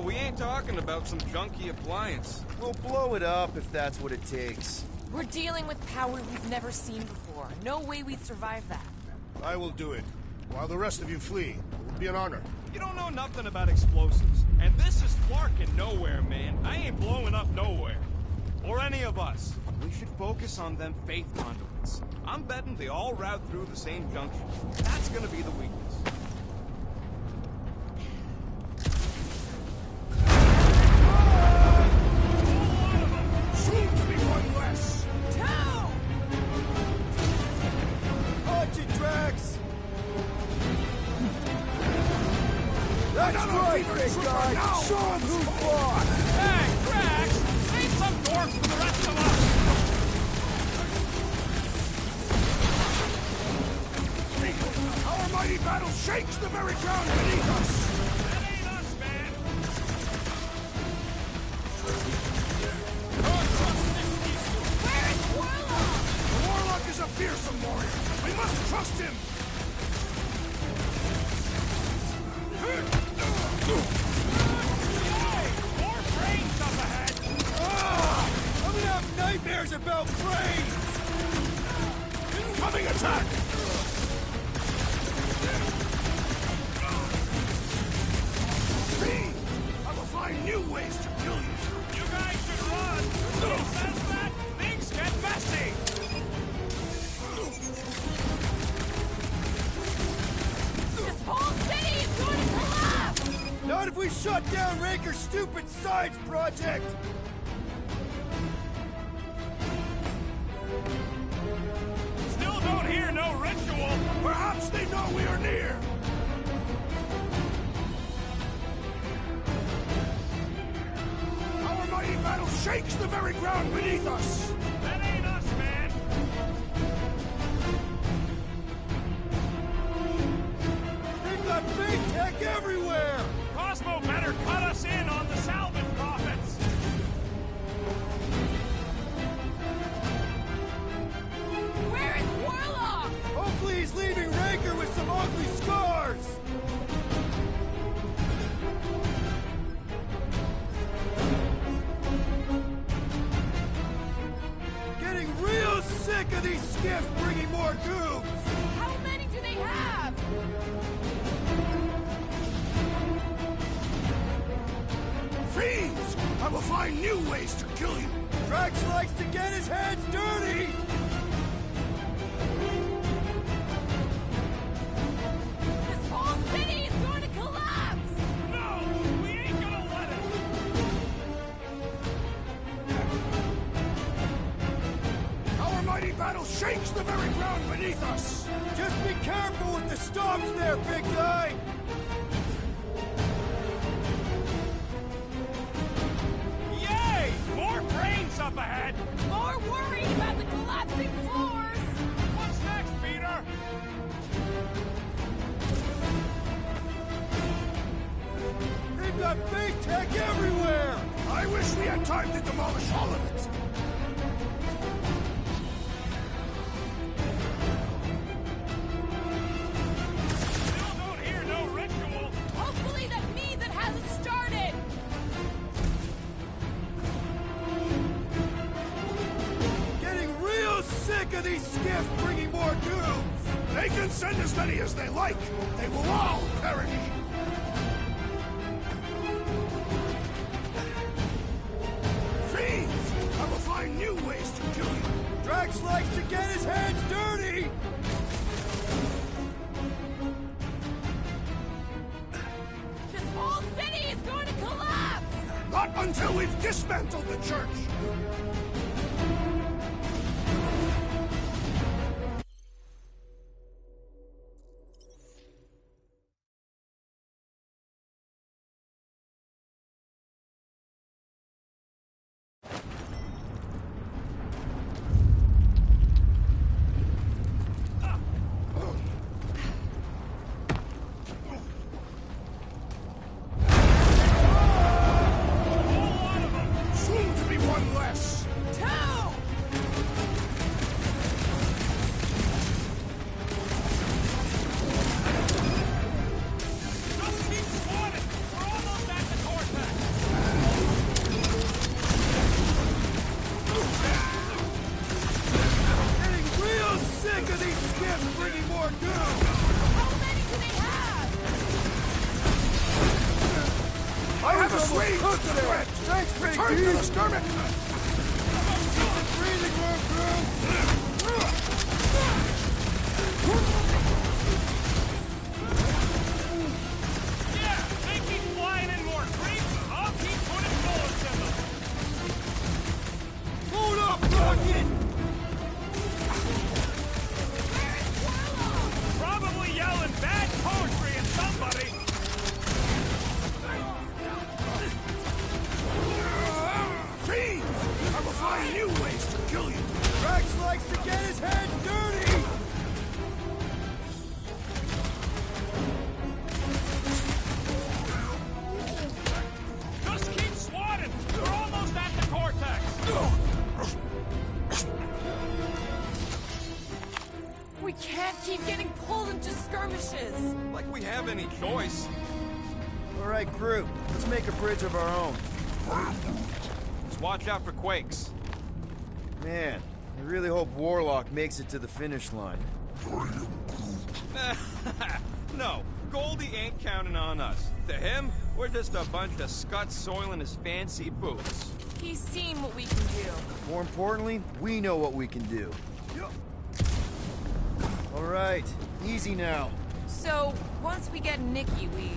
We ain't talking about some junky appliance. We'll blow it up if that's what it takes. We're dealing with power we've never seen before. No way we'd survive that. I will do it. While the rest of you flee, it will be an honor. You don't know nothing about explosives. And this is Flarkin' nowhere, man. I ain't blowing up nowhere. Or any of us. We should focus on them faith conduits. I'm betting they all route through the same junction. That's gonna be the weakness. Soon to be one less! Watch it, Drax! That's right, big guy! Show him who's boss! Hey, Drax! Save some dorks for the rest of us! Our mighty battle shakes the very ground beneath us! That ain't us, man! Where's Warlock? The Warlock is a fearsome warrior! We must trust him! More brains up ahead! I'm gonna have nightmares about brains! Incoming attack! Fiends! I will find new ways to kill you! You guys should run! Who says that? Things get messy! This whole city is going to collapse! Not if we shut down Raker's stupid science project! Still don't hear no ritual! Perhaps they know we are near! Our mighty battle shakes the very ground beneath us! That ain't us, man! They've got big tech everywhere! Cosmo better cut us in on the salvage profits! Where is Warlock? Hopefully he's leaving Raker with some ugly scars! Getting real sick of these skiffs bringing more goons! How many do they have? Fiends! I will find new ways to kill you! Drax likes to get his hands dirty! This whole city is going to collapse! No! We ain't gonna let it! Our mighty battle shakes the very ground beneath us! Just be careful with the stops there, big guy! Yay! More brains up ahead! More worried about the collapsing floors! What's next, Peter? They've got big tech everywhere! I wish we had time to demolish all of it! Still don't hear no ritual! Hopefully that means it hasn't started! Getting real sick of these skiffs bringing more goons! They can send as many as they like! They will all perish! Fiends! I will find new ways to kill you! Drax likes to get his hands dirty! This whole city is going to collapse! Not until we've dismantled the church! Soon to be one Sweet! Cooked it. Threat! Thanks, Big Turn D. to the skirmish! Breathing room, crew. Yeah, they keep flying in more creeps. I'll keep putting bullets in them. Hold up, Rocket! Probably yelling bad poetry at somebody. Fiends! I will find new ways to kill you! Rex likes to get his hands dirty! Just keep swatting. We're almost at the cortex. We can't keep getting pulled into skirmishes. Like we have any choice. All right, crew. Let's make a bridge of our own. Just watch out for quakes. Man, I really hope Warlock makes it to the finish line. No, Goldie ain't counting on us. To him, we're just a bunch of scuts soiling his fancy boots. He's seen what we can do. More importantly, we know what we can do. All right, easy now. So, once we get Nikki, we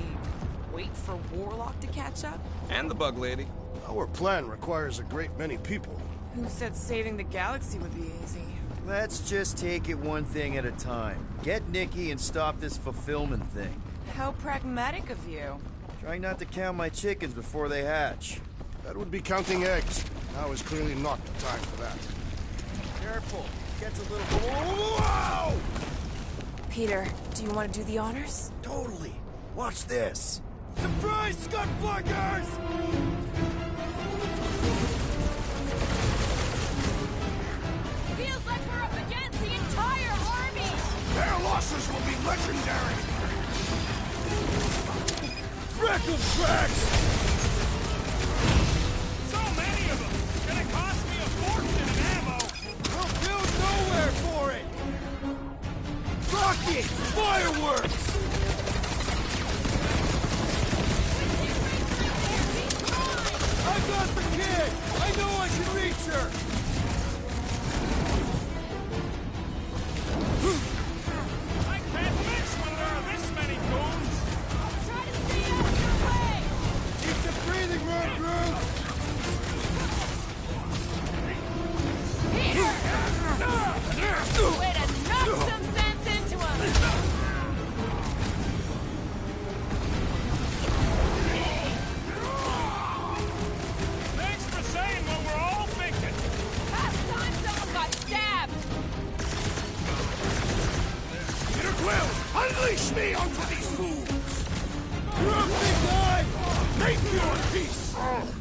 wait for Warlock to catch up? And the bug lady. Our plan requires a great many people. Who said saving the galaxy would be easy? Let's just take it one thing at a time. Get Nikki and stop this fulfillment thing. How pragmatic of you. Try not to count my chickens before they hatch. That would be counting eggs. Now is clearly not the time for that. Careful. Gets a little... Whoa! Peter, do you want to do the honors? Totally. Watch this. Surprise, Scutfuckers! Feels like we're up against the entire army! Their losses will be legendary! Wreck 'em, Drax! So many of them. Gonna cost me a fortune in ammo. We'll build nowhere for it! Rocket! Fireworks! I got the kid! I know I can reach her! I can't miss when there are this many goons. Try to stay out of your way! Keep some breathing room, crew! Peter! Way to knock some sense into him! Thanks for saying what we're all thinking. Last time someone got stabbed! Peter Quill, unleash me onto these fools! You're a big guy! Make your peace!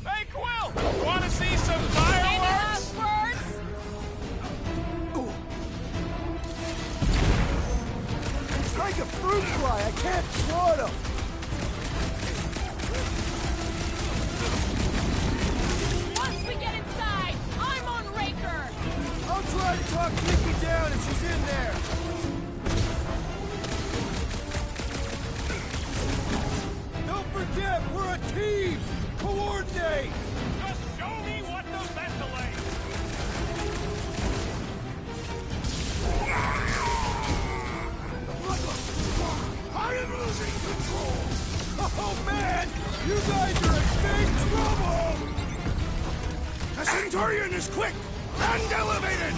Hey, Quill! Want to see some fireworks? Words? It's like a fruit fly! I can't swat him! Once we get inside, I'm on Raker! I'll try to talk Nikki down if she's in there! Don't forget, we're a team! Coordinate! Just show me what the ventilate. I am losing control! Oh man! You guys are in big trouble! The Centurion is quick and elevated!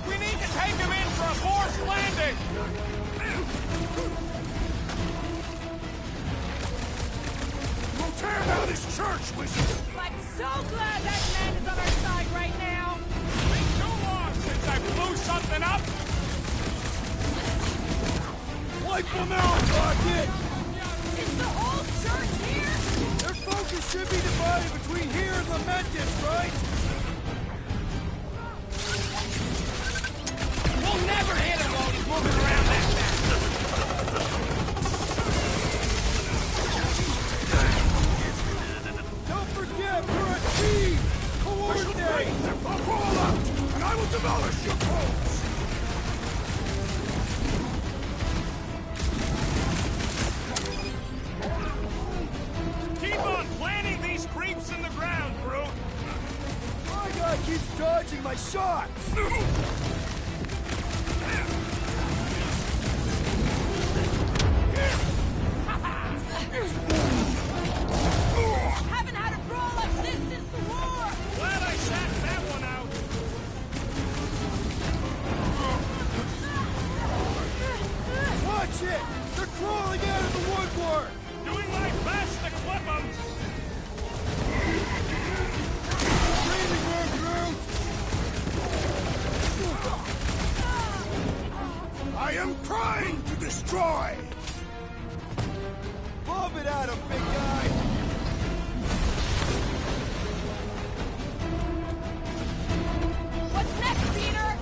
We need to take him in for a forced landing. We'll tear down his church, wizard! I'm so glad that man is on our side right now! Been too long since I blew something up. Wipe them out, Rocket! Is the whole church here? Their focus should be divided between here and Lamentus, right? We'll never hit him while he's moving around that fast. Don't forget, we're a team! Coordinate! Fall out, and I will demolish your poles! Keep on planting these creeps shots! Haven't had a brawl like this since the war! Glad I sat that one out. Watch it! They're crawling out of the woodwork! Doing my best to clip them. Training recruit! I am trying to destroy! Lob it at him, big guy! What's next, Peter?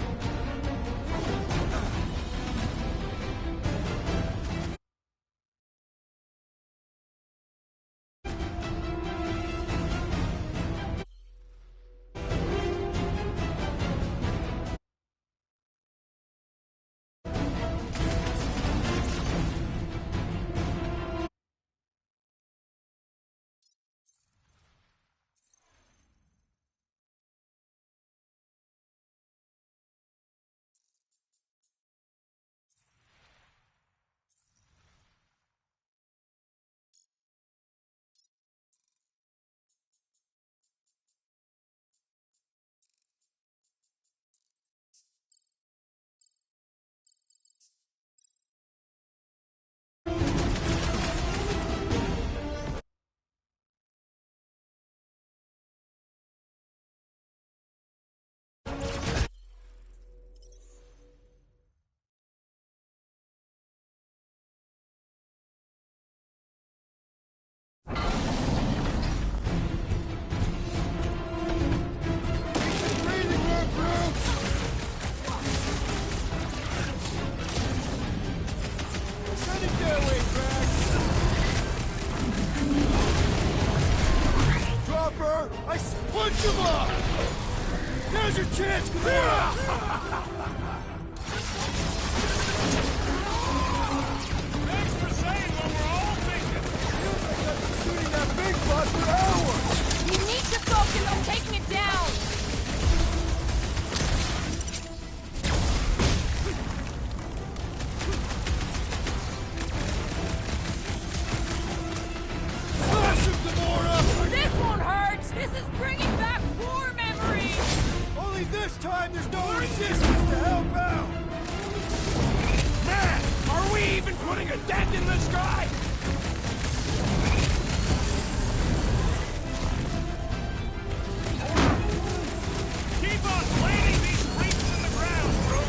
I punch him up! Now's your chance, Gamora! Thanks for saying what we're all thinking. Feels like I've been shooting that big bus for hours! You need to focus on taking it down! Smash him, Gamora! This one hurts! This is bringing back war memories! Only this time there's no resistance to help out! Man, are we even putting a dent in this guy? Keep on planting these freaks in the ground, bro.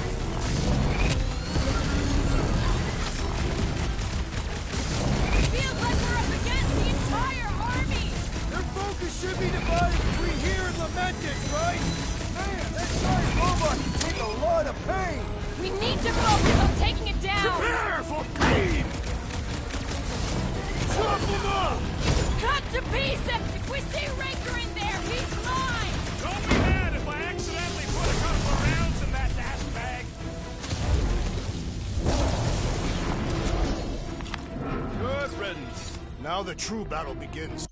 Feels like we're up against the entire army! Their focus should be divided between here and Lamentis, right? Man, that giant robot can take a lot of pain! We need to focus on taking it down! Prepare for pain! Chop him up! Cut to pieces! If we see Raker in there, he's mine! Don't be mad if I accidentally put a couple of rounds in that dash bag. Good riddance. Now the true battle begins.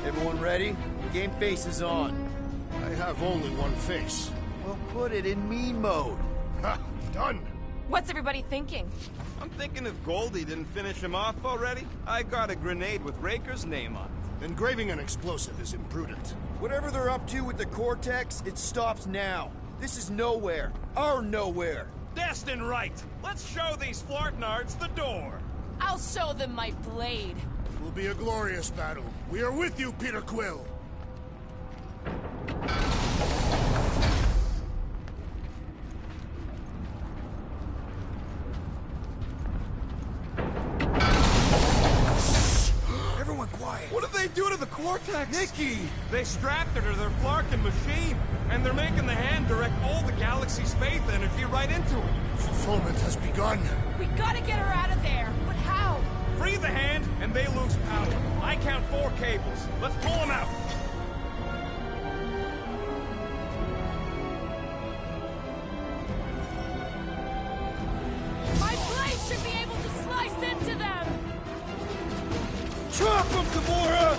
Everyone ready? Game face is on. I have only one face. Well, put it in me mode. Ha! Done! What's everybody thinking? I'm thinking if Goldie didn't finish him off already, I got a grenade with Raker's name on it. Engraving an explosive is imprudent. Whatever they're up to with the Cortex, it stops now. This is nowhere. Our nowhere. Destin right. Let's show these Flartnards the door. I'll show them my blade. It will be a glorious battle. We are with you, Peter Quill. Everyone quiet. What did they do to the Cortex? Nikki! They strapped her to their Flarkin machine, and they're making the hand direct all the galaxy's faith energy right into it. Fulfillment has begun. We gotta get her out of there. But how? Free the hand, and they lose power. I count 4 cables. Let's pull them out. My blade should be able to slice into them. Chop them, Gamora!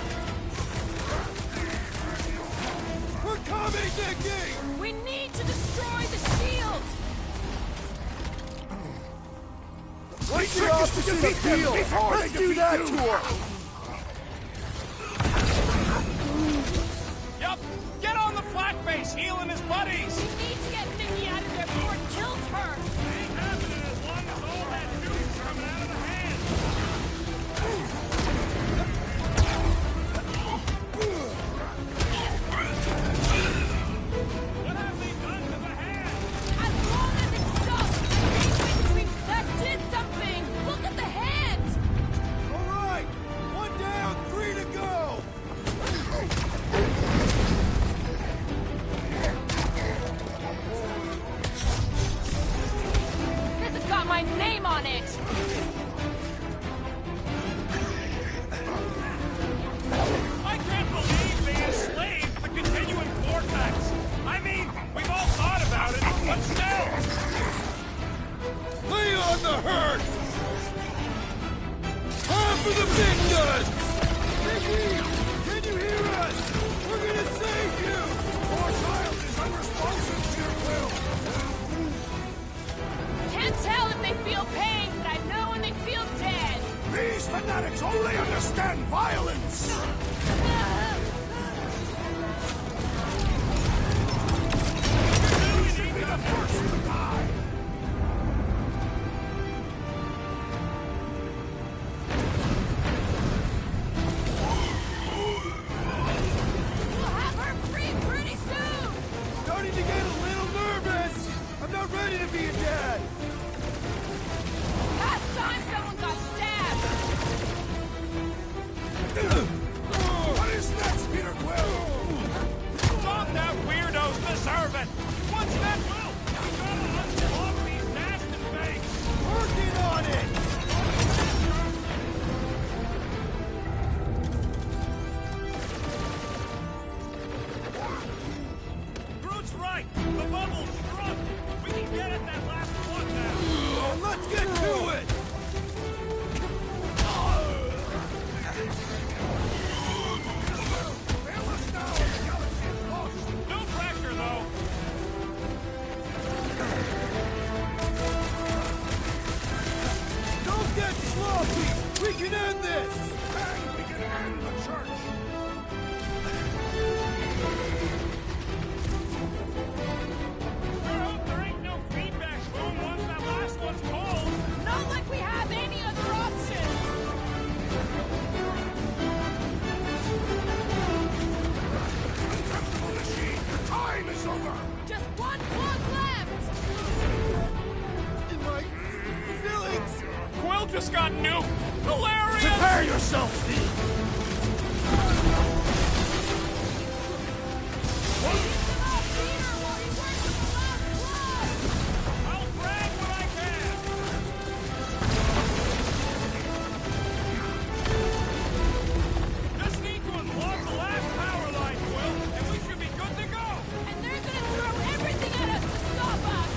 We're coming, Nikki! We need to destroy the shield. What's your opposite appeal? Let's do that to her! Yup! Get on the flat face, healing his buddies! We need to get Nikki out of there before it kills her. Ain't happening as long as all that juice coming out of the hand! What have they done to the hand? As long as it's stuck, that did something. Look at the hand. All right! 1 down, 3 to go! This has got my name on it. I can't believe they enslaved the continuum vortex! I mean, we've all thought about it, but still! Lay on the hurt! Time for the big guns! Nikki, can you hear us? We're gonna save you! Our child is unresponsive to your will! Can't tell if they feel pain, but I know when they feel dead. These fanatics only understand violence! You should be the first to die! We'll have her free pretty soon. Starting to get a little nervous! I'm not ready to be a dad! Last time someone got stabbed. What is next, Peter Quill? Stop that weirdos deserve it! What's that will? We gotta unblock these Dastin banks! Working on it! Groot's right! The bubble's shrunk! We can get at that last one now! And let's get to it! No pressure, though! Don't get sloppy! We can end this! And we can end the church! Sure hope there ain't no feedback spoon once that last one's cold! Not like we have any other options. Untouchable machine! Time is over! Just one plug left. In my feelings! Quill just got nuked! Hilarious! Prepare yourself, Steve! I'll brag what I can! Just need to unlock the last power line, Quill, and we should be good to go! And they're gonna throw everything at us to stop us.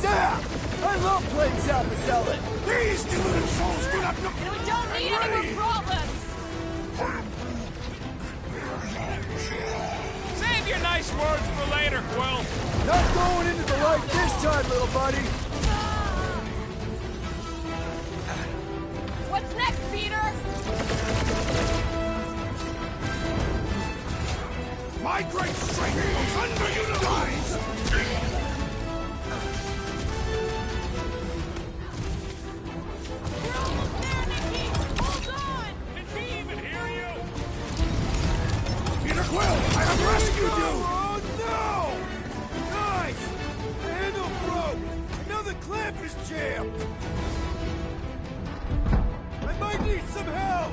Zap! I love playing Zap the Zealot! These deluded souls do not know... And we don't need any more problems. Save your nice words for later, Quill! Not going into the light this time, little buddy! What's next, Peter? My great strength was underutilized! some help!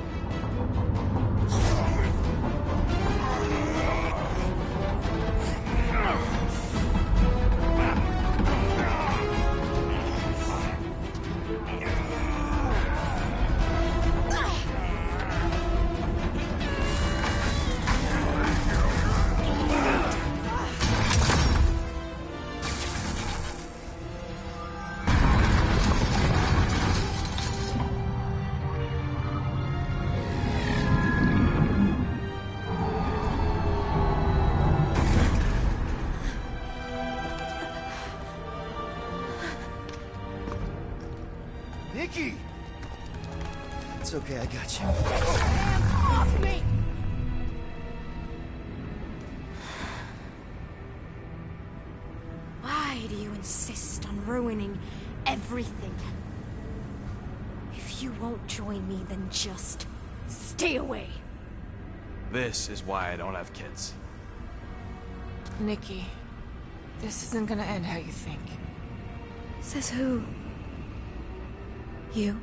Nikki! It's okay, I got you. Hands off me! Why do you insist on ruining everything? If you won't join me, then just stay away. This is why I don't have kids. Nikki, this isn't gonna end how you think. Says who? You?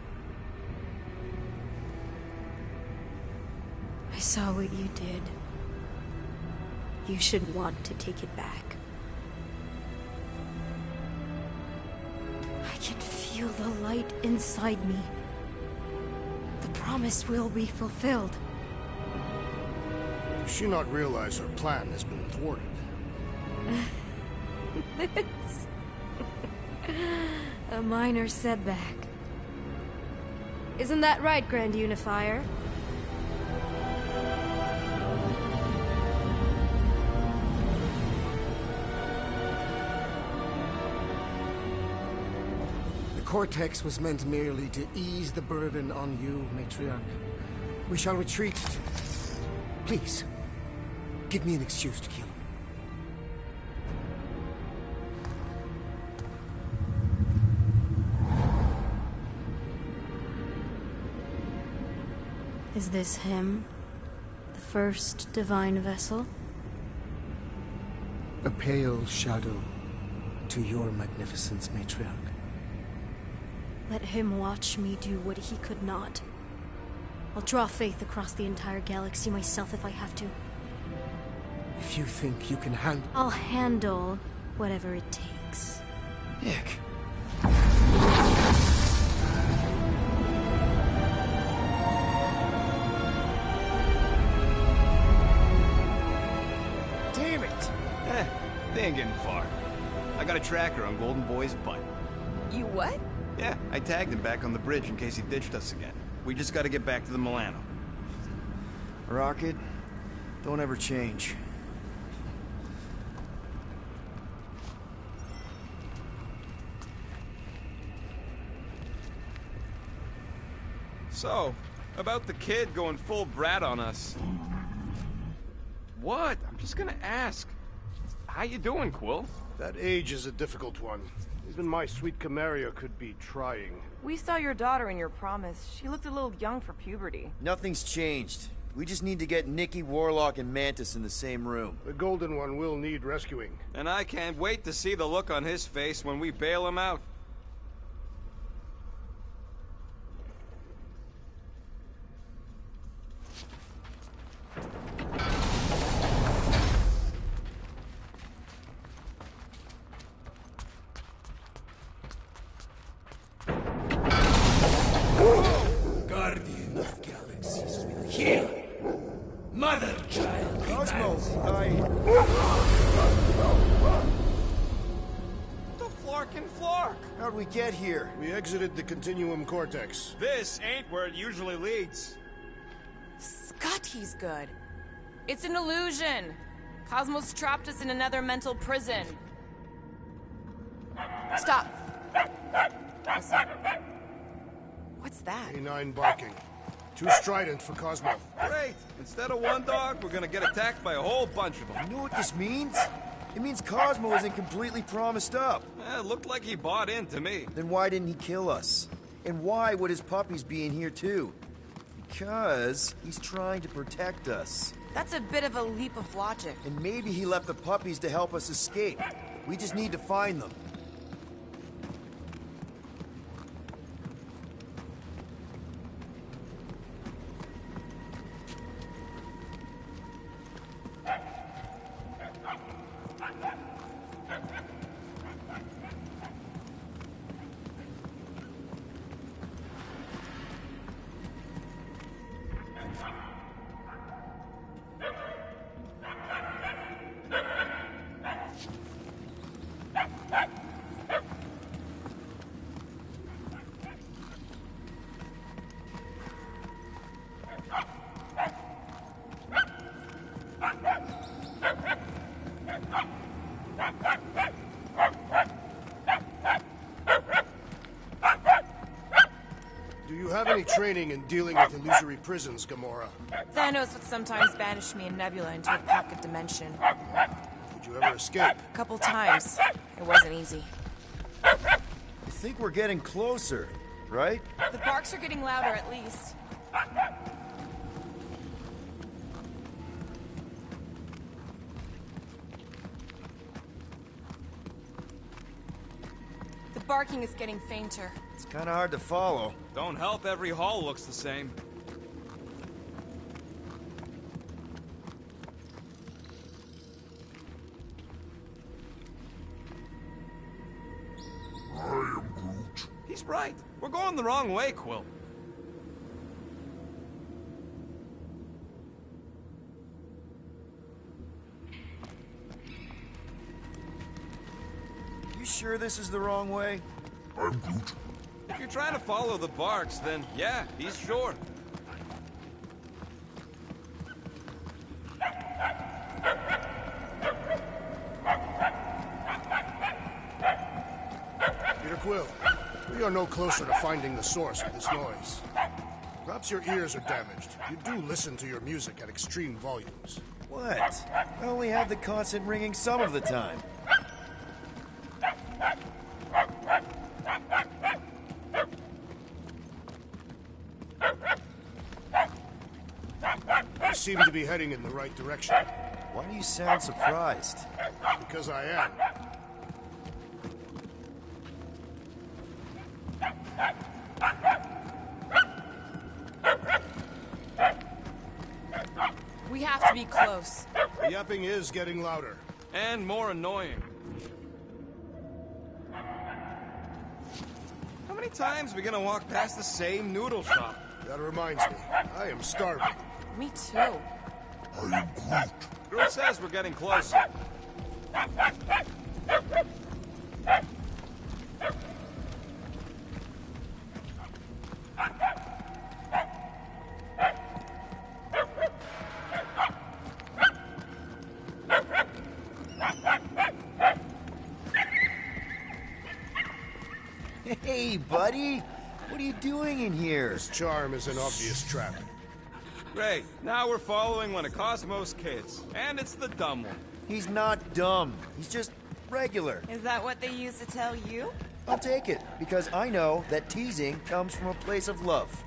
I saw what you did. You should want to take it back. I can feel the light inside me. The promise will be fulfilled. Does she not realize her plan has been thwarted? It's a minor setback. Isn't that right, Grand Unifier? The Cortex was meant merely to ease the burden on you, Matriarch. We shall retreat. Please, give me an excuse to kill him. Is this him? The first divine vessel? A pale shadow to your magnificence, Matriarch. Let him watch me do what he could not. I'll draw faith across the entire galaxy myself if I have to. If you think you can handle... I'll handle whatever it takes. Nick. Damn it! They ain't getting far. I got a tracker on Golden Boy's butt. You what? Yeah, I tagged him back on the bridge in case he ditched us again. We just gotta get back to the Milano. Rocket, don't ever change. So, about the kid going full brat on us. What? I'm just gonna ask. How you doing, Quill? That age is a difficult one. Even my sweet Camaria could be trying. We saw your daughter in your promise. She looked a little young for puberty. Nothing's changed. We just need to get Nikki, Warlock, and Mantis in the same room. The Golden One will need rescuing. And I can't wait to see the look on his face when we bail him out. Guardian of Galaxies will heal. Mother child. Cosmo, The Flarkin' Flark! How'd we get here? We exited the Continuum Cortex. This ain't where it usually leads. Scotty's good. It's an illusion. Cosmos trapped us in another mental prison. Stop. Listen. What's that? A9 barking. Too strident for Cosmo. Great! Instead of one dog, we're gonna get attacked by a whole bunch of them. You know what this means? It means Cosmo isn't completely promised up. It looked like he bought in to me. Then why didn't he kill us? And why would his puppies be in here too? Because he's trying to protect us. That's a bit of a leap of logic. And maybe he left the puppies to help us escape. We just need to find them. have any training in dealing with illusory prisons, Gamora? Thanos would sometimes banish me and Nebula into a pocket dimension. Did you ever escape? A couple times. It wasn't easy. I think we're getting closer, right? The barks are getting louder, at least. The barking is getting fainter. It's kind of hard to follow. Don't help, every hall looks the same. I am Groot. He's right. We're going the wrong way, Quill. You sure this is the wrong way? I'm Groot. If you're trying to follow the barks, then yeah, he's sure. Peter Quill, we are no closer to finding the source of this noise. Perhaps your ears are damaged. You do listen to your music at extreme volumes. What? I only have the constant ringing some of the time. You seem to be heading in the right direction. Why do you sound surprised? Because I am. We have to be close. The yapping is getting louder. And more annoying. How many times are we gonna walk past the same noodle shop? That reminds me, I am starving. Me too. I am Groot. Groot says we're getting closer. Hey, buddy! What are you doing in here? This charm is an obvious trap. Great. Now we're following one of Cosmo's kids. And it's the dumb one. He's not dumb. He's just regular. Is that what they used to tell you? I'll take it, because I know that teasing comes from a place of love.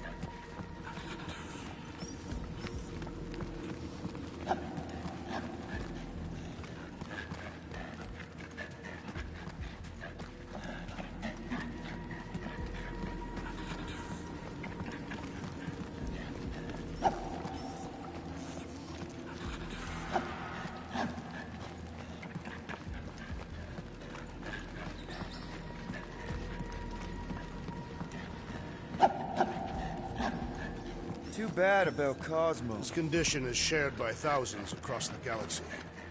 Too bad about Cosmo. This condition is shared by thousands across the galaxy.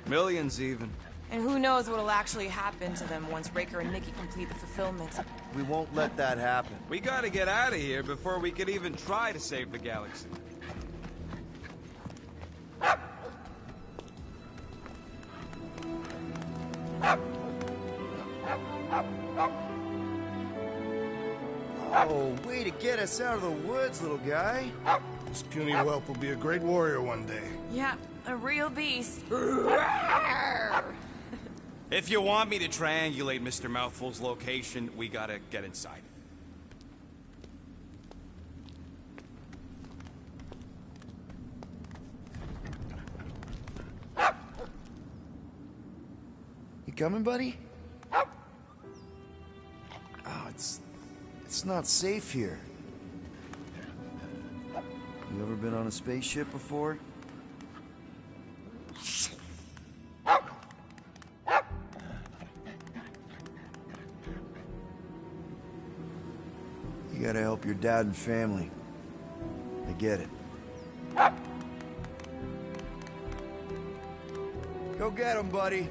Millions even. And who knows what'll actually happen to them once Raker and Nikki complete the fulfillment. We won't let that happen. We gotta get out of here before we could even try to save the galaxy. Oh, way to get us out of the woods, little guy. This puny whelp will be a great warrior one day. Yeah, a real beast. If you want me to triangulate Mr. Mouthful's location, we gotta get inside. You coming, buddy? Oh, it's not safe here. You ever been on a spaceship before? You gotta help your dad and family. I get it. Go get him, buddy.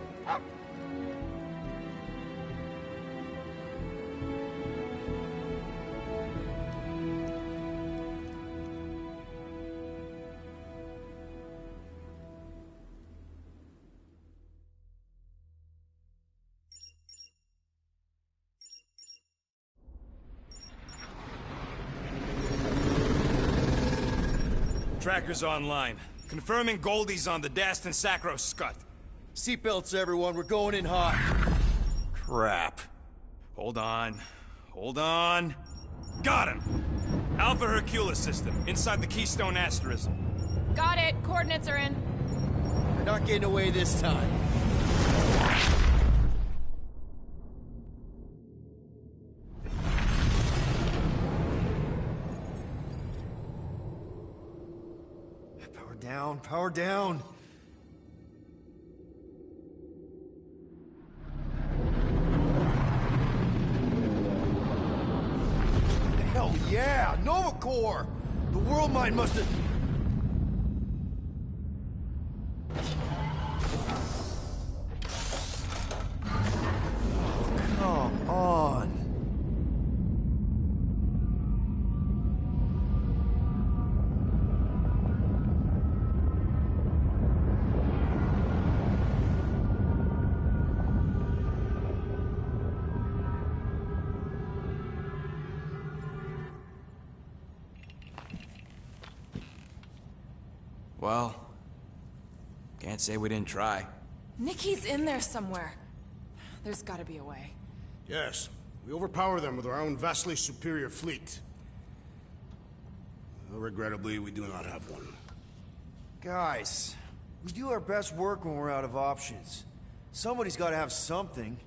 Tracker's online. Confirming Goldie's on the Dastin Sacro Scut. Seatbelts, everyone. We're going in hot. Crap. Hold on. Hold on. Got him! Alpha Hercules system, inside the Keystone Asterism. Got it. Coordinates are in. We're not getting away this time. Power down, power down. Hell yeah, Nova Corps! The world mine must have... Come on. Well, can't say we didn't try. Nikki's in there somewhere. There's gotta be a way. Yes, we overpower them with our own vastly superior fleet. Well, regrettably, we do not have one. Guys, we do our best work when we're out of options. Somebody's got to have something.